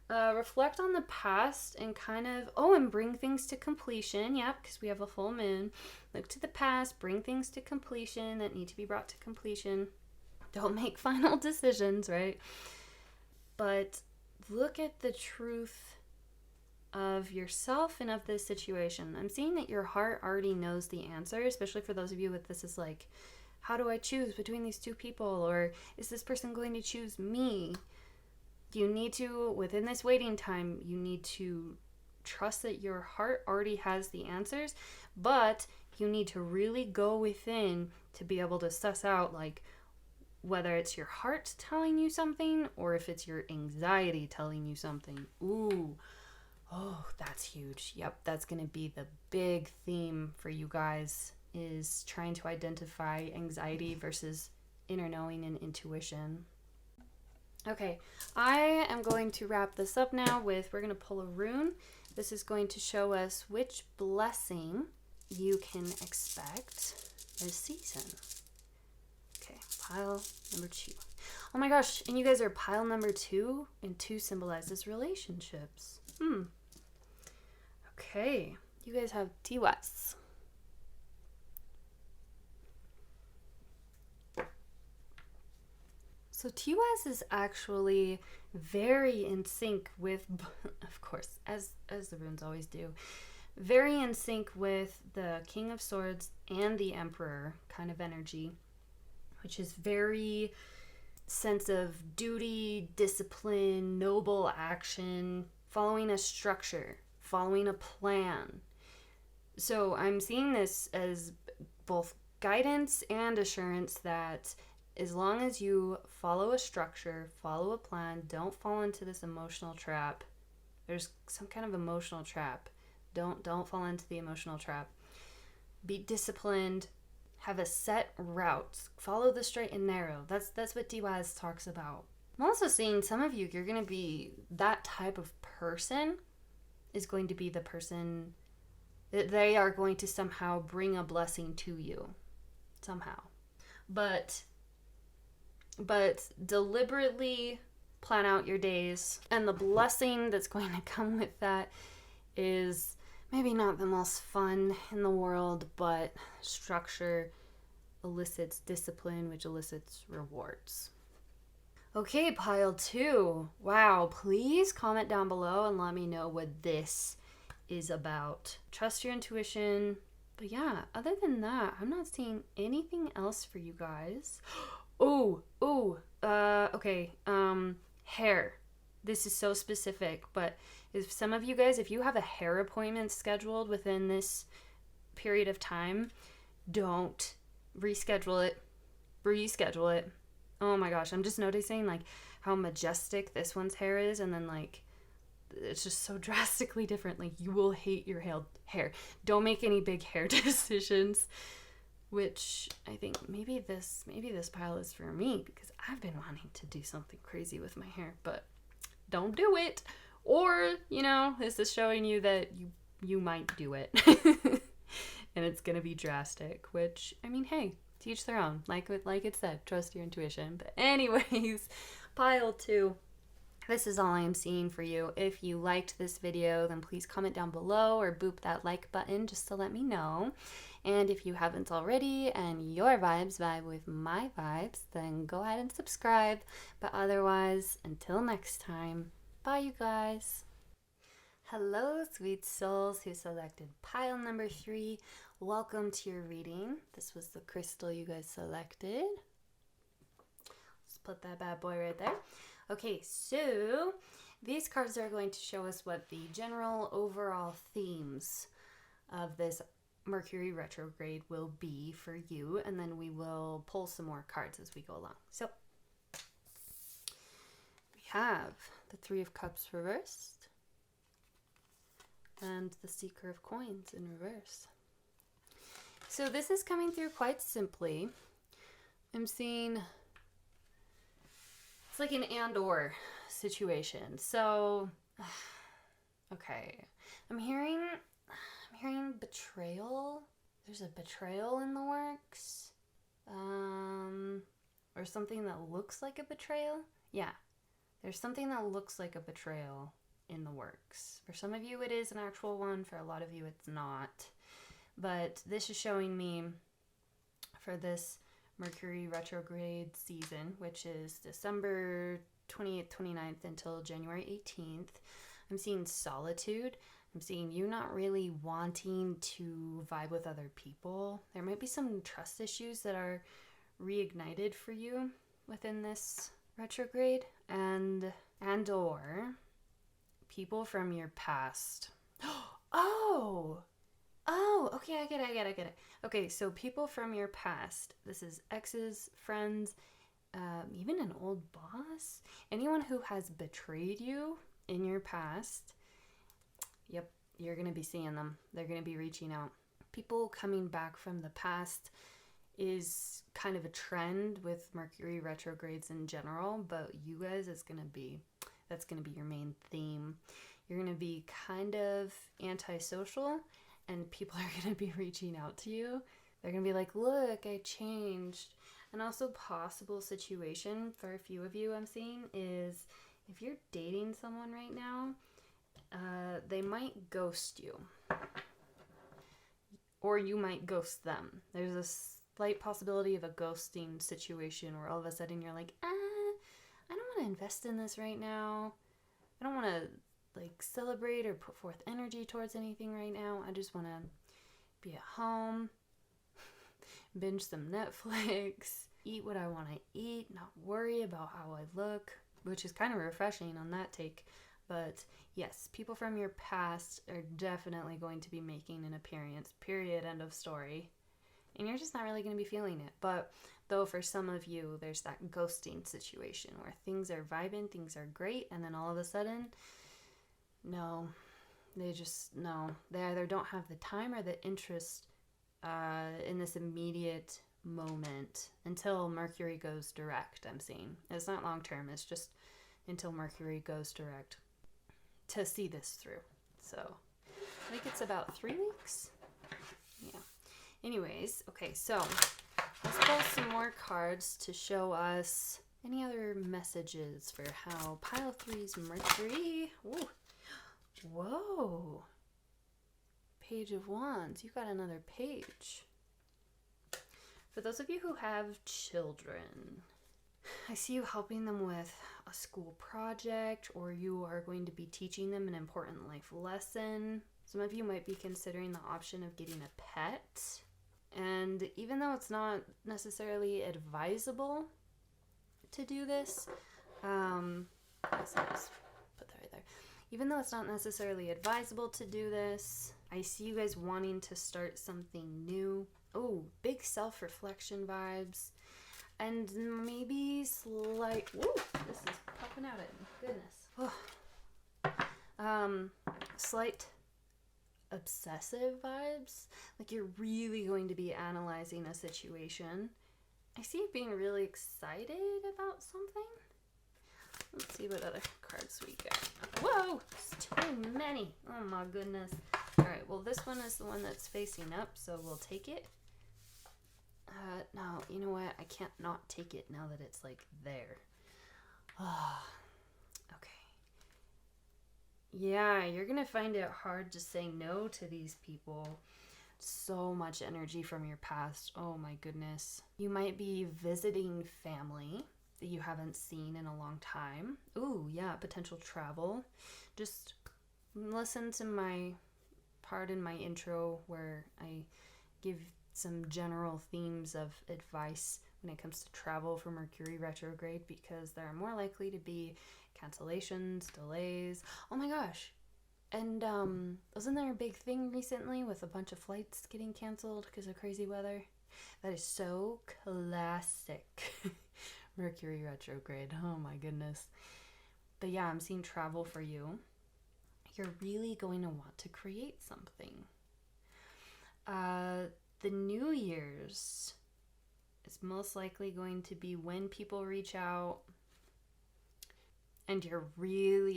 Reflect on the past and kind of, and bring things to completion. Yep, because we have a full moon. Look to the past, bring things to completion that need to be brought to completion. Don't make final decisions, right? But look at the truth of yourself and of this situation. I'm seeing that your heart already knows the answer, especially for those of you with this is like, how do I choose between these two people? Or is this person going to choose me? You need to, within this waiting time, you need to trust that your heart already has the answers, but you need to really go within to be able to suss out like whether it's your heart telling you something or if it's your anxiety telling you something. Ooh, oh, that's huge. Yep, that's going to be the big theme for you guys, is trying to identify anxiety versus inner knowing and intuition. Okay, I am going to wrap this up now with, we're going to pull a rune. This is going to show us which blessing you can expect this season. Pile number 2. Oh my gosh, and you guys are pile number 2, and 2 symbolizes relationships. Okay, you guys have TWS. So TOS is actually very in sync with, of course, as the runes always do, very in sync with the King of Swords and the Emperor kind of energy, which is very sense of duty, discipline, noble action, following a structure, following a plan. So I'm seeing this as both guidance and assurance that as long as you follow a structure, follow a plan, don't fall into this emotional trap. There's some kind of emotional trap. Don't fall into the emotional trap. Be disciplined, have a set route, follow the straight and narrow. That's what DWAS talks about. I'm also seeing some of you, you're going to be that type of person is going to be the person that they are going to somehow bring a blessing to you. Somehow. But deliberately plan out your days. And the blessing that's going to come with that is maybe not the most fun in the world, but structure elicits discipline, which elicits rewards. Okay, pile 2. Wow, please comment down below and let me know what this is about. Trust your intuition. But yeah, other than that, I'm not seeing anything else for you guys. Okay. Hair. This is so specific, but if some of you guys, if you have a hair appointment scheduled within this period of time, don't reschedule it. Reschedule it. Oh my gosh, I'm just noticing like how majestic this one's hair is, and then like it's just so drastically different. Like you will hate your hair. Don't make any big hair decisions, which I think maybe this pile is for me because I've been wanting to do something crazy with my hair, but don't do it. Or, this is showing you that you might do it. And it's going to be drastic, which, I mean, hey, to each their own. Like it said, trust your intuition. But anyways, pile 2. This is all I am seeing for you. If you liked this video, then please comment down below or boop that like button just to let me know. And if you haven't already and your vibes vibe with my vibes, then go ahead and subscribe. But otherwise, until next time, bye you guys. Hello, sweet souls who selected pile number 3. Welcome to your reading. This was the crystal you guys selected. Let's put that bad boy right there. Okay, so these cards are going to show us what the general overall themes of this Mercury retrograde will be for you, and then we will pull some more cards as we go along. So we have the 3 of Cups reversed and the Seeker of Coins in reverse. So this is coming through quite simply. I'm seeing it's like an and/or situation. So okay, I'm hearing betrayal. There's a betrayal in the works. Or something that looks like a betrayal. Yeah, there's something that looks like a betrayal in the works. For some of you it is an actual one, for a lot of you it's not. But this is showing me for this Mercury retrograde season, which is December 28th, 29th until January 18th, I'm seeing solitude. I'm seeing you not really wanting to vibe with other people. There might be some trust issues that are reignited for you within this retrograde, and or people from your past. Okay, I get it. Okay, so people from your past. This is exes, friends, even an old boss. Anyone who has betrayed you in your past. Yep, you're going to be seeing them. They're going to be reaching out. People coming back from the past is kind of a trend with Mercury retrogrades in general, but you guys, that's going to be your main theme. You're going to be kind of antisocial, and people are going to be reaching out to you. They're going to be like, look, I changed. And also possible situation for a few of you I'm seeing is if you're dating someone right now, they might ghost you. Or you might ghost them. There's a slight possibility of a ghosting situation where all of a sudden you're like, want to invest in this right now. I don't want to like celebrate or put forth energy towards anything right now. I just want to be at home, binge some Netflix, eat what I want to eat, not worry about how I look, which is kind of refreshing on that take. But yes, people from your past are definitely going to be making an appearance, period, end of story. And you're just not really going to be feeling it. But though for some of you, there's that ghosting situation where things are vibing, things are great, and then all of a sudden, no, they either don't have the time or the interest in this immediate moment until Mercury goes direct, I'm seeing. It's not long term, it's just until Mercury goes direct to see this through. So I think it's about 3 weeks. Yeah. Anyways, okay, so let's pull some more cards to show us any other messages for how pile 3's Mercury. Ooh. Whoa. Page of Wands. You got another page. For those of you who have children, I see you helping them with a school project, or you are going to be teaching them an important life lesson. Some of you might be considering the option of getting a pet. And even though it's not necessarily advisable to do this, let's put that right there. Even though it's not necessarily advisable to do this, I see you guys wanting to start something new. Oh, big self-reflection vibes. And maybe slight... Woo! This is popping out at me. Goodness. Slight obsessive vibes. Like you're really going to be analyzing a situation. I see you being really excited about something. Let's see what other cards we got. Whoa! There's too many. Oh my goodness. Alright, well this one is the one that's facing up, so we'll take it. No, you know what? I can't not take it now that it's like there. Oh, okay. Yeah, you're gonna find it hard to say no to these people. So much energy from your past. Oh my goodness. You might be visiting family that you haven't seen in a long time. Ooh, yeah, potential travel. Just listen to my part in my intro where I give some general themes of advice when it comes to travel for Mercury retrograde, because there are more likely to be cancellations, delays. Oh my gosh. And wasn't there a big thing recently with a bunch of flights getting canceled because of crazy weather? That is so classic. Mercury retrograde. Oh my goodness. But yeah, I'm seeing travel for you. You're really going to want to create something. The New Year's is most likely going to be when people reach out, and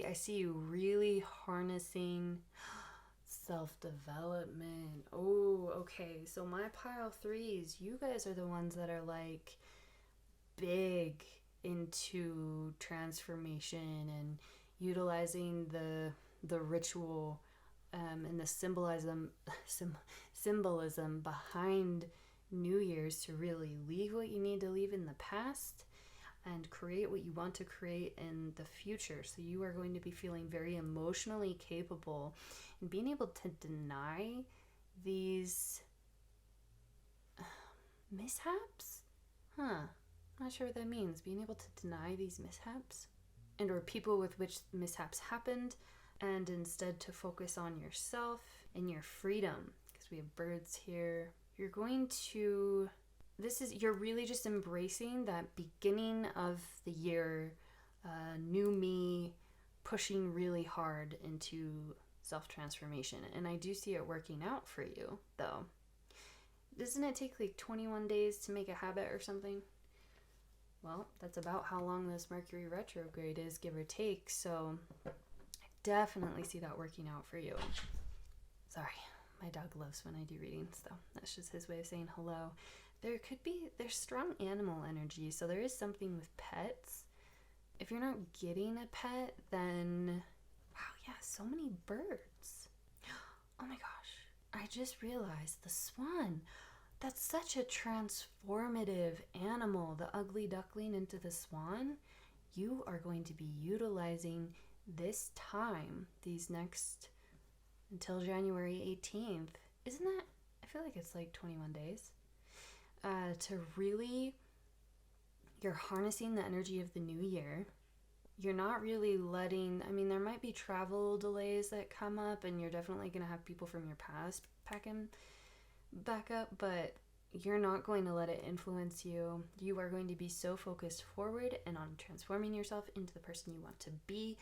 I see you really harnessing self-development. Oh, okay. So my pile 3s, you guys are the ones that are like big into transformation and utilizing the ritual and the symbolism behind New Year's to really leave what you need to leave in the past and create what you want to create in the future. So you are going to be feeling very emotionally capable and being able to deny these mishaps? Not sure what that means. Being able to deny these mishaps and or people with which mishaps happened, and instead to focus on yourself and your freedom, because we have birds here. You're really just embracing that beginning of the year, new me, pushing really hard into self-transformation. And I do see it working out for you, though. Doesn't it take like 21 days to make a habit or something? Well, that's about how long this Mercury retrograde is, give or take. So I definitely see that working out for you. Sorry, my dog loves when I do readings, though. That's just his way of saying hello. There's strong animal energy, so there is something with pets. If you're not getting a pet, then, wow, yeah, so many birds. Oh my gosh, I just realized the swan. That's such a transformative animal, the ugly duckling into the swan. you are going to be utilizing this time, these next, until January 18th. Isn't that, I feel like it's like 21 days, to really, you're harnessing the energy of the new year. You're not really letting, I mean, there might be travel delays that come up, and you're definitely going to have people from your past packing back up, but you're not going to let it influence you. You are going to be so focused forward and on transforming yourself into the person you want to be,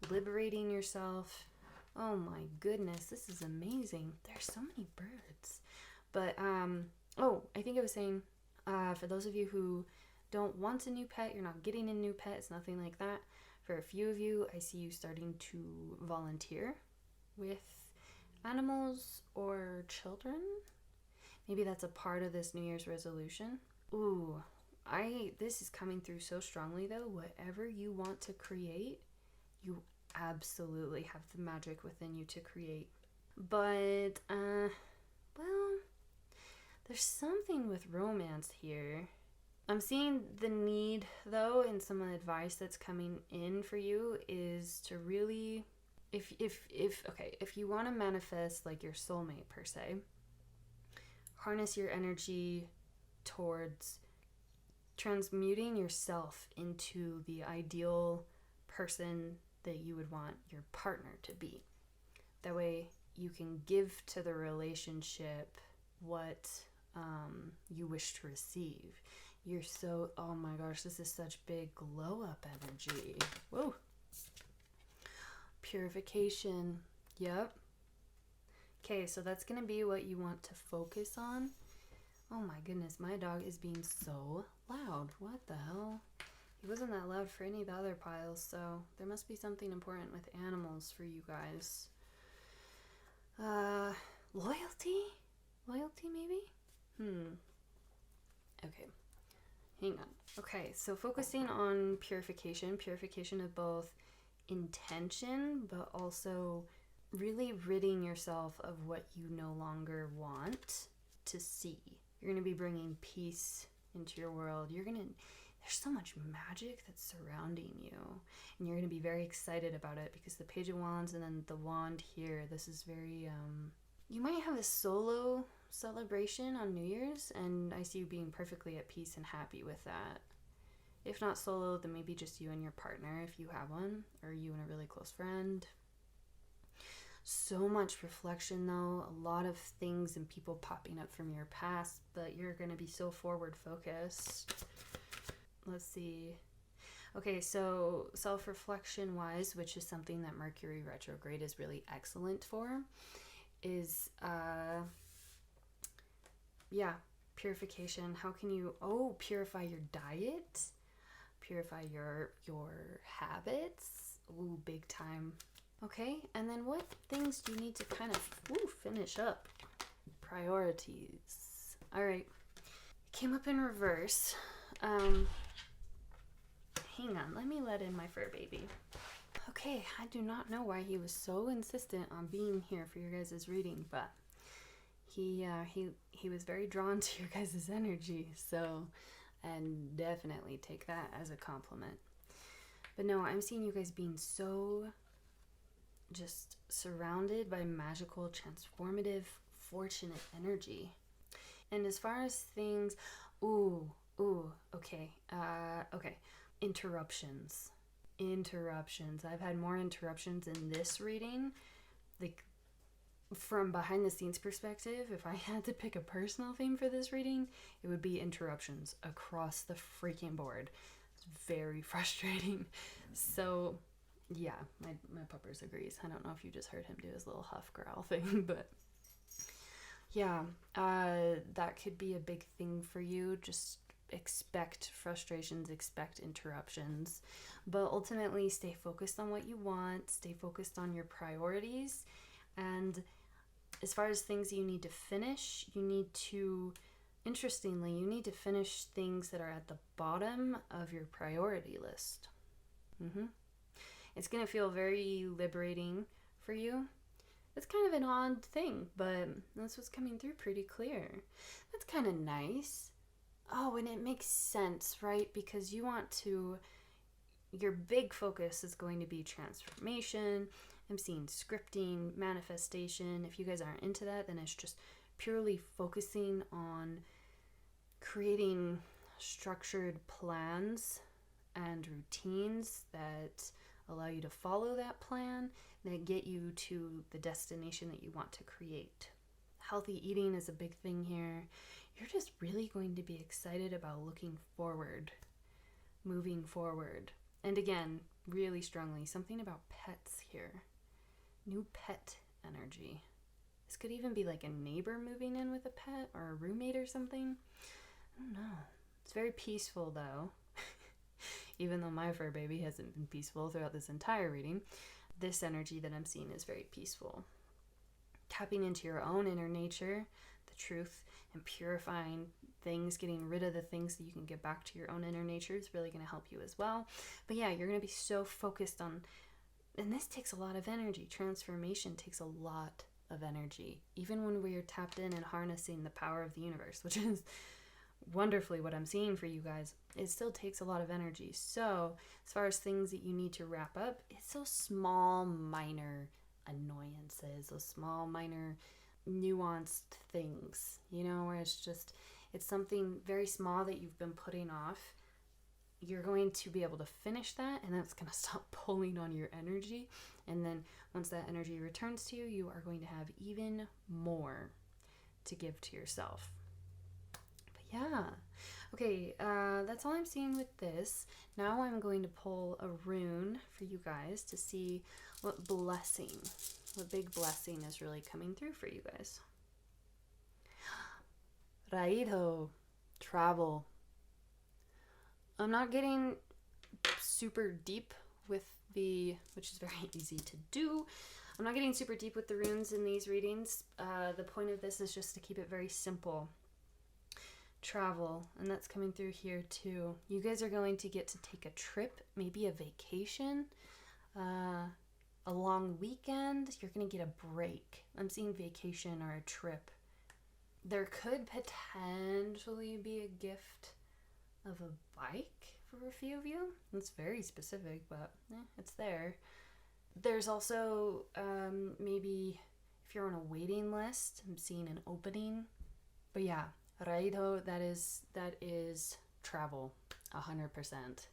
liberating yourself. Oh my goodness, this is amazing. There's so many birds. But, I think I was saying, for those of you who don't want a new pet, you're not getting a new pet, it's nothing like that. For a few of you, I see you starting to volunteer with animals or children. Maybe that's a part of this New Year's resolution. Ooh, this is coming through so strongly though. Whatever you want to create, you absolutely have the magic within you to create. But, there's something with romance here. I'm seeing the need, though, and some advice that's coming in for you is to really, if you want to manifest like your soulmate per se, harness your energy towards transmuting yourself into the ideal person that you would want your partner to be. That way you can give to the relationship what you wish to receive. You're so, oh my gosh, this is such big glow up energy. Whoa. Purification. Yep. Okay, so that's going to be what you want to focus on. Oh my goodness, my dog is being so loud. What the hell? He wasn't that loud for any of the other piles, so there must be something important with animals for you guys. Loyalty? Loyalty, maybe? Okay. Hang on. Okay, so focusing on purification of both intention, but also really ridding yourself of what you no longer want to see. You're going to be bringing peace into your world. There's so much magic that's surrounding you, and you're going to be very excited about it because the Page of Wands and then the wand here, this is very, you might have a solo celebration on New Year's, and I see you being perfectly at peace and happy with that. If not solo, then maybe just you and your partner if you have one, or you and a really close friend. So much reflection though, a lot of things and people popping up from your past, but you're going to be so forward focused. Let's see. Okay, so self-reflection wise, which is something that Mercury Retrograde is really excellent for, is purification. How can you purify your diet, purify your habits? Ooh, big time. Okay, and then what things do you need to kind of finish up? Priorities. All right, came up in reverse. Hang on, let me let in my fur baby. Okay, I do not know why he was so insistent on being here for your guys' reading, but he was very drawn to your guys' energy, so, and definitely take that as a compliment. But no, I'm seeing you guys being so just surrounded by magical, transformative, fortunate energy. And as far as things, okay. Interruptions. I've had more interruptions in this reading. Like, from behind the scenes perspective, if I had to pick a personal theme for this reading, it would be interruptions across the freaking board. It's very frustrating. So, yeah, my puppers agrees. I don't know if you just heard him do his little huff growl thing, but yeah, that could be a big thing for you. Just expect frustrations, expect interruptions, but ultimately stay focused on what you want, stay focused on your priorities, and as far as things you need to finish, you need to finish things that are at the bottom of your priority list. It's going to feel very liberating for you. It's kind of an odd thing, but that's what's coming through pretty clear. That's kind of nice. Oh, and it makes sense, right? Because you want to your big focus is going to be transformation. I'm seeing scripting, manifestation. If you guys aren't into that, then it's just purely focusing on creating structured plans and routines that allow you to follow that plan, that get you to the destination that you want to create. Healthy eating is a big thing here. You're just really going to be excited about looking forward, moving forward. And again, really strongly, something about pets here. New pet energy. This could even be like a neighbor moving in with a pet or a roommate or something. I don't know. It's very peaceful though. Even though my fur baby hasn't been peaceful throughout this entire reading, this energy that I'm seeing is very peaceful. Tapping into your own inner nature, the truth, and purifying things, getting rid of the things that you can get back to your own inner nature is really going to help you as well. But yeah, you're going to be so focused on, and this takes a lot of energy. Transformation takes a lot of energy, even when we are tapped in and harnessing the power of the universe, which is wonderfully what I'm seeing for you guys. It still takes a lot of energy. So as far as things that you need to wrap up, it's those small minor annoyances, those small minor nuanced things, where it's something very small that you've been putting off. You're going to be able to finish that, and that's going to stop pulling on your energy. And then once that energy returns to you, you are going to have even more to give to yourself. Yeah. Okay, that's all I'm seeing with this. Now I'm going to pull a rune for you guys to see what big blessing is really coming through for you guys. Raido, travel. I'm not getting super deep with which is very easy to do. I'm not getting super deep with the runes in these readings. The point of this is just to keep it very simple. Travel, and that's coming through here too. You guys are going to get to take a trip, maybe a vacation, a long weekend. You're going to get a break. I'm seeing vacation or a trip. There could potentially be a gift of a bike for a few of you. It's very specific, but it's there. There's also maybe if you're on a waiting list, I'm seeing an opening. But yeah, Raido, that is travel, 100%.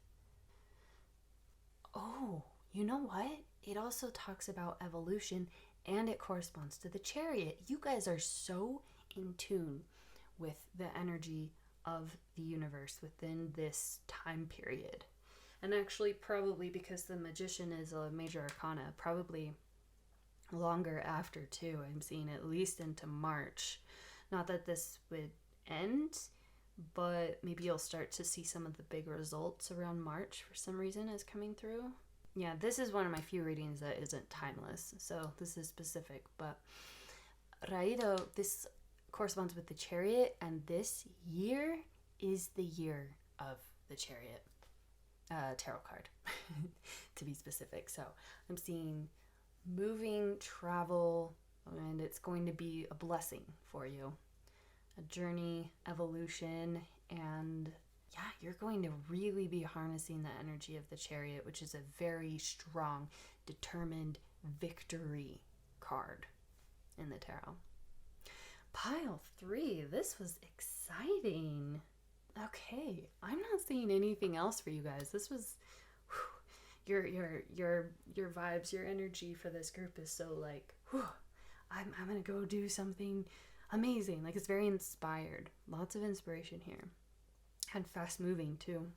Oh, you know what? It also talks about evolution, and it corresponds to the Chariot. You guys are so in tune with the energy of the universe within this time period. And actually, probably because the Magician is a major arcana, probably longer after too. I'm seeing at least into March. Not that this would end, but maybe you'll start to see some of the big results around March for some reason is coming through. Yeah, this is one of my few readings that isn't timeless, so this is specific. But Raido, this corresponds with the Chariot, and this year is the year of the Chariot tarot card, to be specific. So I'm seeing moving, travel, and it's going to be a blessing for you. A journey, evolution, and yeah, you're going to really be harnessing the energy of the Chariot, which is a very strong, determined victory card in the tarot. Pile 3, this was exciting. Okay, I'm not seeing anything else for you guys. This was your vibes, your energy for this group is so like, I'm gonna go do something amazing. Like, it's very inspired. Lots of inspiration here. And fast moving too.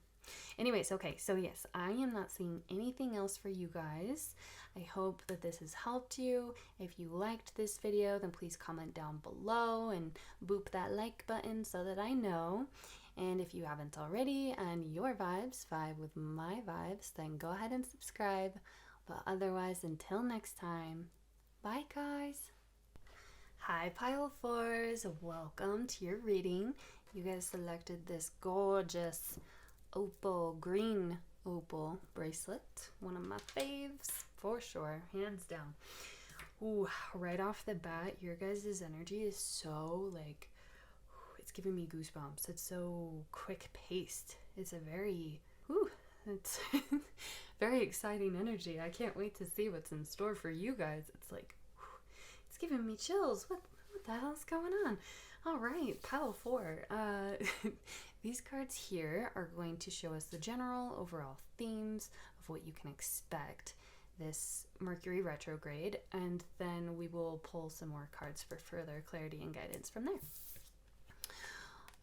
Anyways, okay, so yes, I am not seeing anything else for you guys. I hope that this has helped you. If you liked this video, then please comment down below and boop that like button so that I know. And if you haven't already and your vibes vibe with my vibes, then go ahead and subscribe. But otherwise, until next time, bye guys. Hi Pile 4s, welcome to your reading. You guys selected this gorgeous opal, green opal bracelet. One of my faves, for sure, hands down. Ooh, right off the bat, your guys' energy is so like, it's giving me goosebumps. It's so quick paced. It's a very, It's very exciting energy. I can't wait to see what's in store for you guys. It's like, whew, it's giving me chills. What the hell's going on? All right, pile 4. These cards here are going to show us the general overall themes of what you can expect this Mercury retrograde, and then we will pull some more cards for further clarity and guidance from there.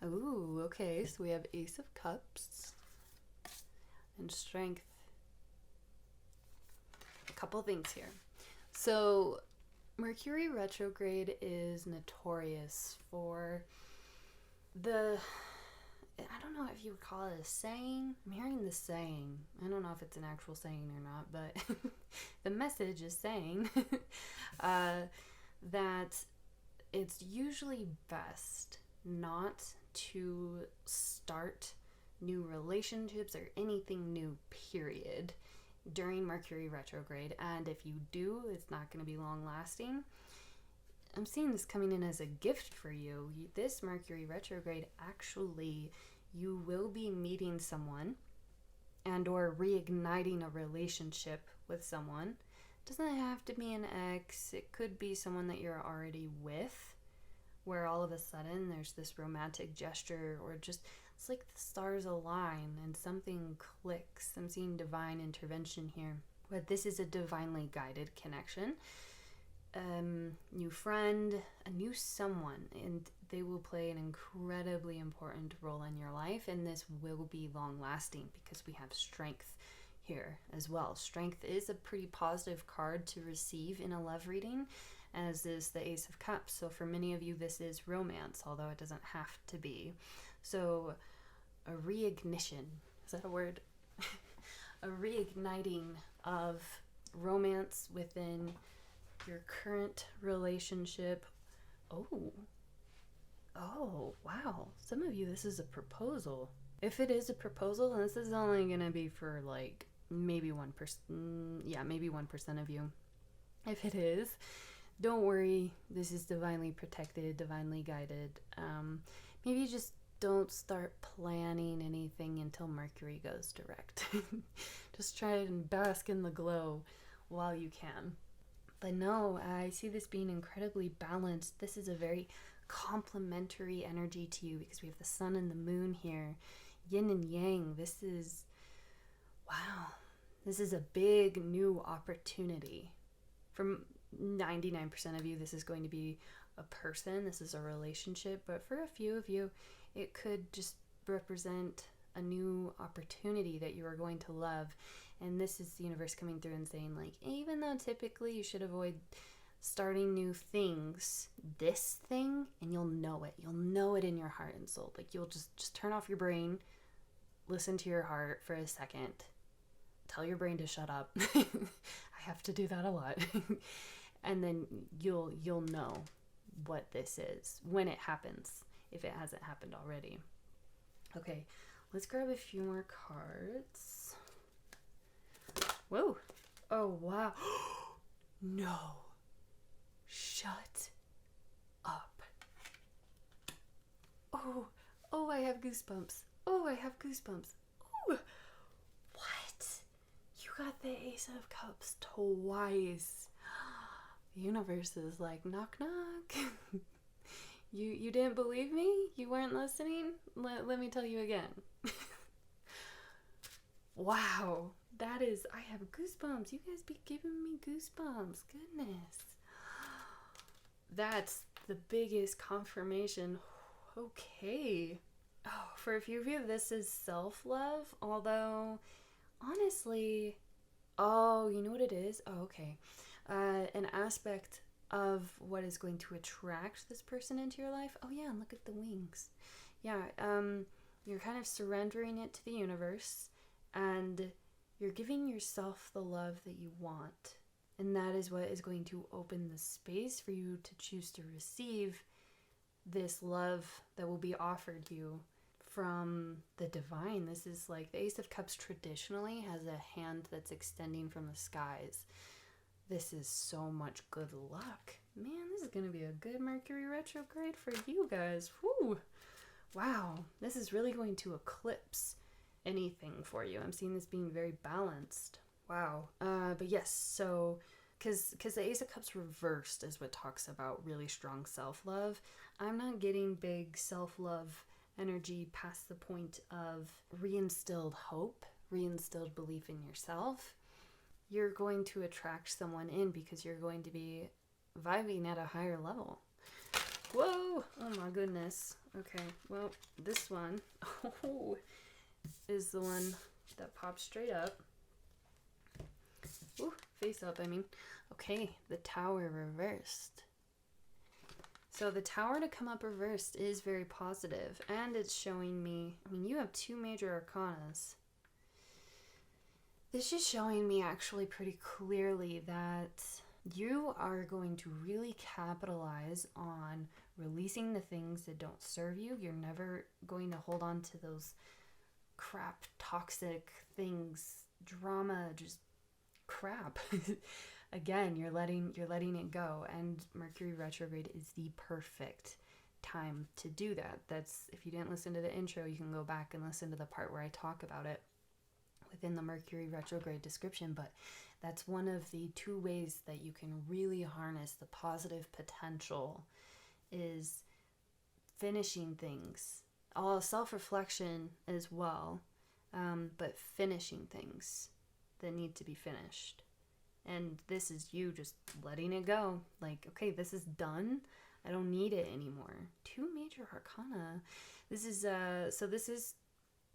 Ooh, okay, so we have Ace of Cups and Strength. A couple things here. So Mercury retrograde is notorious for I don't know if you would call it a saying. I'm hearing the saying. I don't know if it's an actual saying or not, but the message is saying that it's usually best not to start new relationships or anything new, period, during Mercury retrograde. And if you do, it's not going to be long lasting. I'm seeing this coming in as a gift for you. This Mercury retrograde, actually, you will be meeting someone and or reigniting a relationship with someone. It doesn't have to be an ex. It could be someone that you're already with, where all of a sudden there's this romantic gesture, or just it's like the stars align and something clicks. I'm seeing divine intervention here. But this is a divinely guided connection. New friend, a new someone, and they will play an incredibly important role in your life, and this will be long lasting because we have Strength here as well. Strength is a pretty positive card to receive in a love reading, as is the Ace of Cups. So for many of you, this is romance, although it doesn't have to be. So a reignition, is that a word? A reigniting of romance within your current relationship. Oh, wow. Some of you, this is a proposal. If it is a proposal, this is only going to be for like maybe 1%. Yeah, maybe 1% of you. If it is, don't worry. This is divinely protected, divinely guided. Maybe just don't start planning anything until Mercury goes direct. Just try and bask in the glow while you can. But no, I see this being incredibly balanced. This is a very complementary energy to you because we have the sun and the moon here. Yin and yang. This is, wow. This is a big new opportunity. For 99% of you, this is going to be a person. This is a relationship. But for a few of you, it could just represent a new opportunity that you are going to love. And this is the universe coming through and saying, like, even though typically you should avoid starting new things, this thing, and you'll know it. You'll know it in your heart and soul. Like, you'll just turn off your brain, listen to your heart for a second, tell your brain to shut up. I have to do that a lot. And then you'll know what this is when it happens, if it hasn't happened already. Okay, let's grab a few more cards. Whoa. Oh, wow. No. Shut up. Oh, I have goosebumps. Oh, I have goosebumps. Oh, what? You got the Ace of Cups twice. The universe is like, knock, knock. You didn't believe me? You weren't listening? Let me tell you again. Wow. That is, I have goosebumps. You guys be giving me goosebumps. Goodness. That's the biggest confirmation. Okay. Oh, for a few of you, this is self-love. Although, honestly, oh, you know what it is? Oh, okay. An aspect of what is going to attract this person into your life. Oh, yeah, and look at the wings. Yeah, you're kind of surrendering it to the universe, and you're giving yourself the love that you want. And that is what is going to open the space for you to choose to receive this love that will be offered you from the divine. This is like the Ace of Cups traditionally has a hand that's extending from the skies. This is so much good luck. Man, this is going to be a good Mercury retrograde for you guys. Whew. Wow. This is really going to eclipse anything for you. I'm seeing this being very balanced. Wow. But yes, so because the Ace of Cups reversed is what talks about really strong self-love. I'm not getting big self-love energy past the point of reinstilled hope, reinstilled belief in yourself. You're going to attract someone in because you're going to be vibing at a higher level. Whoa! Oh my goodness. Okay, well, this one is the one that pops straight up. Ooh, face up, I mean. Okay, the Tower reversed. So the Tower to come up reversed is very positive, and it's showing me, I mean, you have 2 major arcanas. This is showing me actually pretty clearly that you are going to really capitalize on releasing the things that don't serve you. You're never going to hold on to those crap, toxic things, drama, just crap. Again, you're letting it go, and Mercury retrograde is the perfect time to do that. That's, if you didn't listen to the intro, you can go back and listen to the part where I talk about it within the Mercury retrograde description, but that's one of the 2 ways that you can really harness the positive potential, is finishing things. All self-reflection as well, but finishing things that need to be finished. And this is you just letting it go. Like, okay, this is done. I don't need it anymore. 2 major arcana. This is, so this is,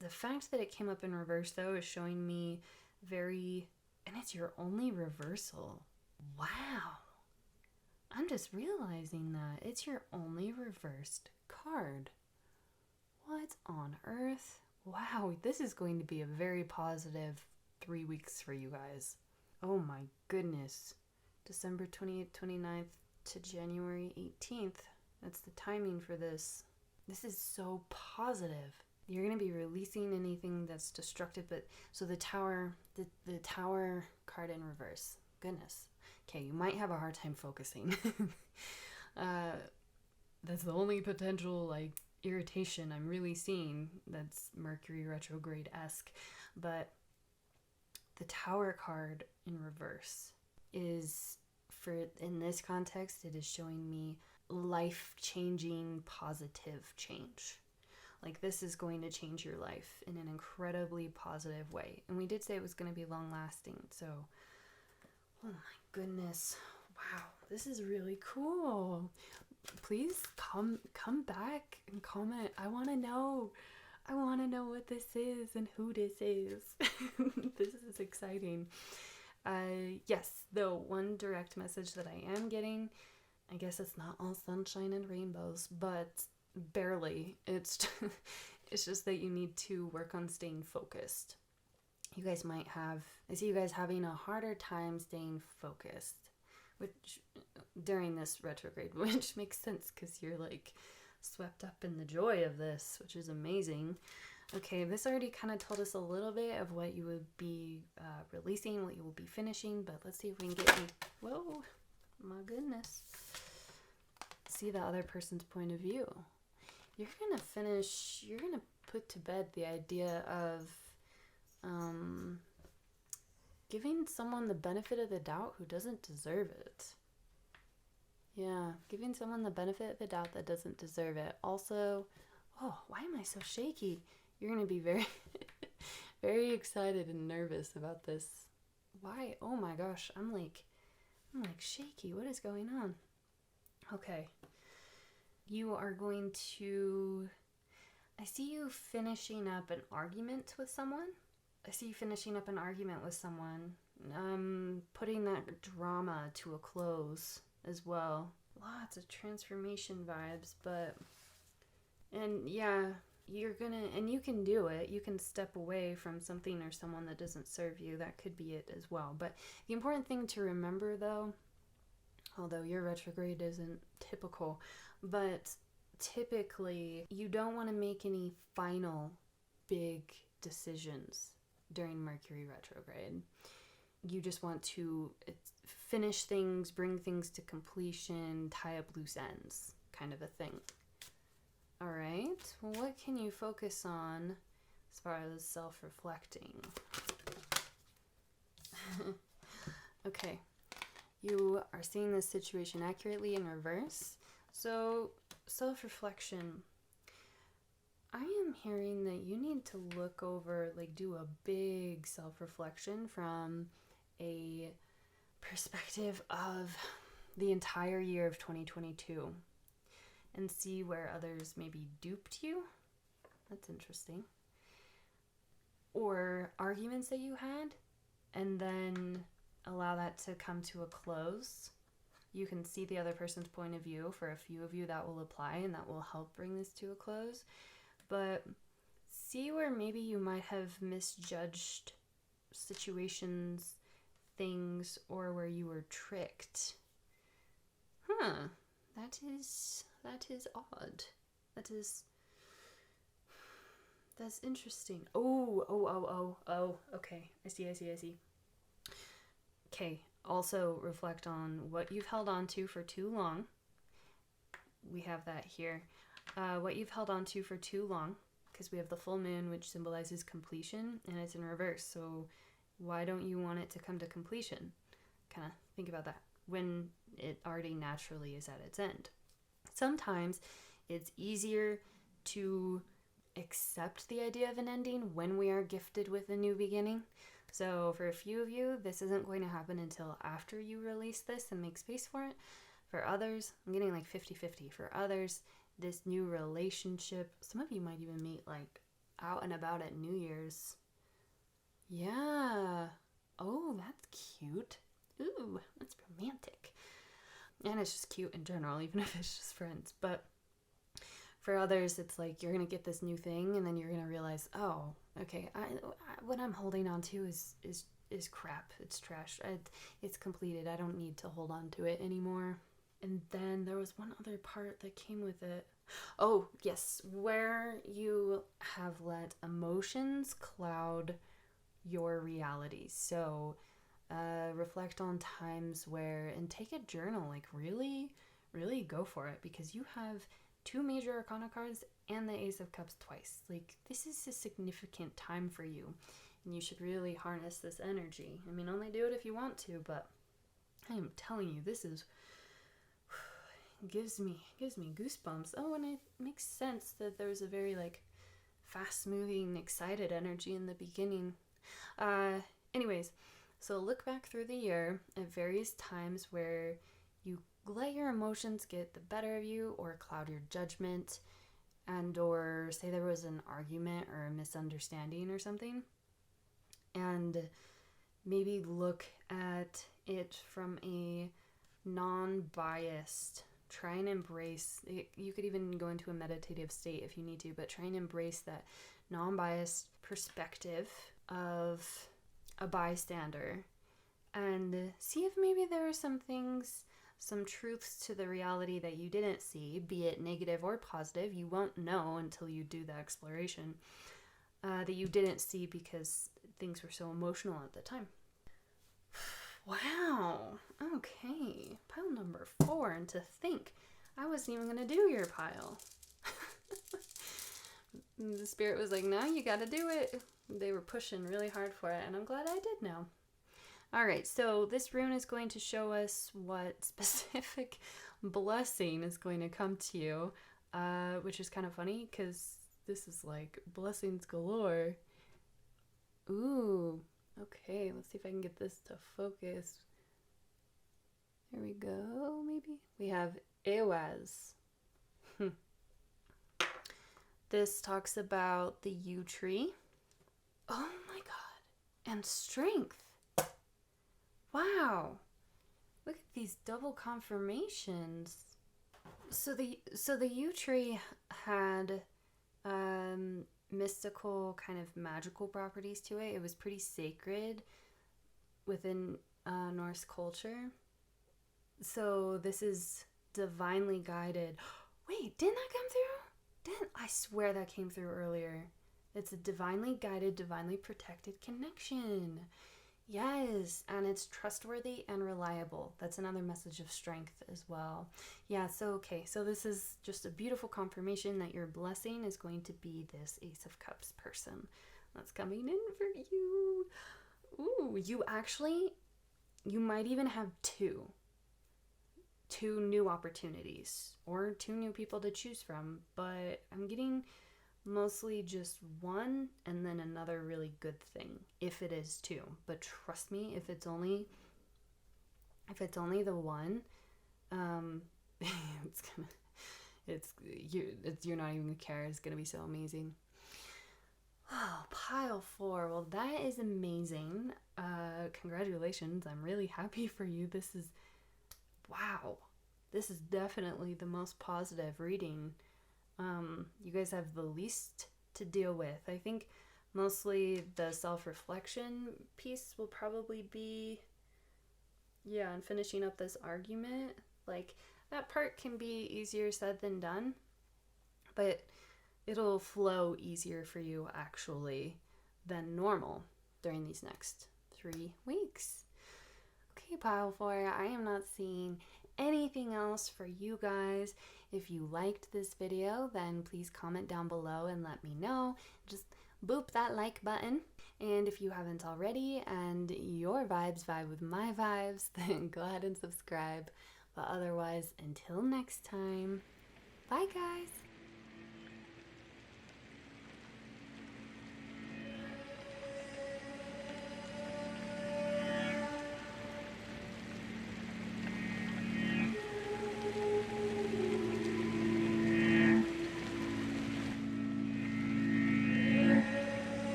the fact that it came up in reverse, though, is showing me very, and it's your only reversal. Wow. I'm just realizing that it's your only reversed card. What on earth? Wow, this is going to be a very positive 3 weeks for you guys. Oh my goodness. December 28th, 29th to January 18th. That's the timing for this. This is so positive. You're going to be releasing anything that's destructive, but so the Tower, the Tower card in reverse. Goodness. Okay, you might have a hard time focusing. That's the only potential, like, irritation I'm really seeing that's Mercury retrograde-esque. But the Tower card in reverse is, for in this context, it is showing me life-changing positive change. Like, this is going to change your life in an incredibly positive way. And we did say it was going to be long-lasting, so, oh my goodness. Wow, this is really cool. Please come back and comment. I want to know. I want to know what this is and who this is. This is exciting. Yes, though, one direct message that I am getting, I guess it's not all sunshine and rainbows, but barely. It's just that you need to work on staying focused. You guys might have, I see you guys having a harder time staying focused, which during this retrograde, which makes sense because you're like swept up in the joy of this, which is amazing. Okay, this already kind of told us a little bit of what you would be releasing, what you will be finishing, but let's see if we can get you, whoa, my goodness, see the other person's point of view. You're going to finish, you're going to put to bed the idea of giving someone the benefit of the doubt who doesn't deserve it. Yeah, giving someone the benefit of the doubt that doesn't deserve it. Also, oh, why am I so shaky? You're going to be very, very excited and nervous about this. Why? Oh my gosh, I'm like shaky. What is going on? Okay. You are going to, I see you finishing up an argument with someone. Putting that drama to a close as well. Lots of transformation vibes, but, and yeah, you're gonna, and you can do it. You can step away from something or someone that doesn't serve you. That could be it as well. But the important thing to remember, though, although your retrograde isn't typical, but typically you don't want to make any final big decisions during Mercury retrograde. You just want to finish things, bring things to completion, tie up loose ends, kind of a thing. All right, well, what can you focus on as far as self-reflecting. Okay, you are seeing this situation accurately in reverse. So, self-reflection. I am hearing that you need to look over, like do a big self-reflection from a perspective of the entire year of 2022 and see where others maybe duped you. That's interesting. Or arguments that you had, and then allow that to come to a close. You can see the other person's point of view. For a few of you, that will apply and that will help bring this to a close. But see where maybe you might have misjudged situations, things, or where you were tricked. That is odd. That's interesting. Oh, okay. I see. Okay, also reflect on what you've held on to for too long. We have that here. What you've held on to for too long, because we have the full moon, which symbolizes completion, and it's in reverse. So why don't you want it to come to completion? Kind of think about that when it already naturally is at its end. Sometimes it's easier to accept the idea of an ending when we are gifted with a new beginning. So for a few of you, this isn't going to happen until after you release this and make space for it. For others, I'm getting like 50-50. For others, this new relationship, some of you might even meet like out and about at New Year's. Yeah. Oh, that's cute. Ooh, that's romantic. And it's just cute in general, even if it's just friends. But for others, it's like you're going to get this new thing and then you're going to realize, oh, okay, what I'm holding on to is crap. It's trash. It's completed. I don't need to hold on to it anymore. And then there was one other part that came with it. Oh, yes, where you have let emotions cloud your reality. So reflect on times where, and take a journal, like really go for it, because you have 2 major arcana cards and the Ace of Cups twice. Like, this is a significant time for you, and you should really harness this energy. I mean, only do it if you want to, but I am telling you, this is gives me goosebumps. Oh, and it makes sense that there's a very like fast moving, excited energy in the beginning. Anyways, so look back through the year at various times where you let your emotions get the better of you or cloud your judgment, and or say there was an argument or a misunderstanding or something, and maybe look at it from a non-biased, try and embrace it. You could even go into a meditative state if you need to, but try and embrace that non-biased perspective of a bystander and see if maybe there are some things, some truths to the reality that you didn't see, be it negative or positive. You won't know until you do the exploration, that you didn't see because things were so emotional at the time. Wow. Okay. Pile number 4. And to think, I wasn't even going to do your pile. The spirit was like, no, you got to do it. They were pushing really hard for it, and I'm glad I did now. All right, so this rune is going to show us what specific blessing is going to come to you, which is kind of funny because this is like blessings galore. Ooh, okay, let's see if I can get this to focus. There we go, maybe. We have Eowaz. This talks about the yew tree. Oh my god. And strength. Wow. Look at these double confirmations. So the yew tree had mystical, kind of magical properties to it. It was pretty sacred within Norse culture. So this is divinely guided. Wait, didn't that come through? I swear that came through earlier. It's a divinely guided, divinely protected connection. Yes, and it's trustworthy and reliable. That's another message of strength as well. Yeah, so okay, so this is just a beautiful confirmation that your blessing is going to be this Ace of Cups person that's coming in for you. Ooh, you might even have two new opportunities or two new people to choose from, but I'm getting mostly just one and then another really good thing if it is two. But trust me, if it's only the one, um it's gonna you're not even gonna care. It's gonna be so amazing. Oh, pile four. Well, that is amazing. Congratulations. I'm really happy for you. This is, wow. This is definitely the most positive reading. You guys have the least to deal with. I think mostly the self-reflection piece will probably be, yeah, and finishing up this argument. Like, that part can be easier said than done, but it'll flow easier for you actually than normal during these next 3 weeks. Okay, pile four, I am not seeing anything else for you guys. If you liked this video, then please comment down below and let me know. Just boop that like button. And if you haven't already and your vibes vibe with my vibes, then go ahead and subscribe. But otherwise, until next time, bye guys!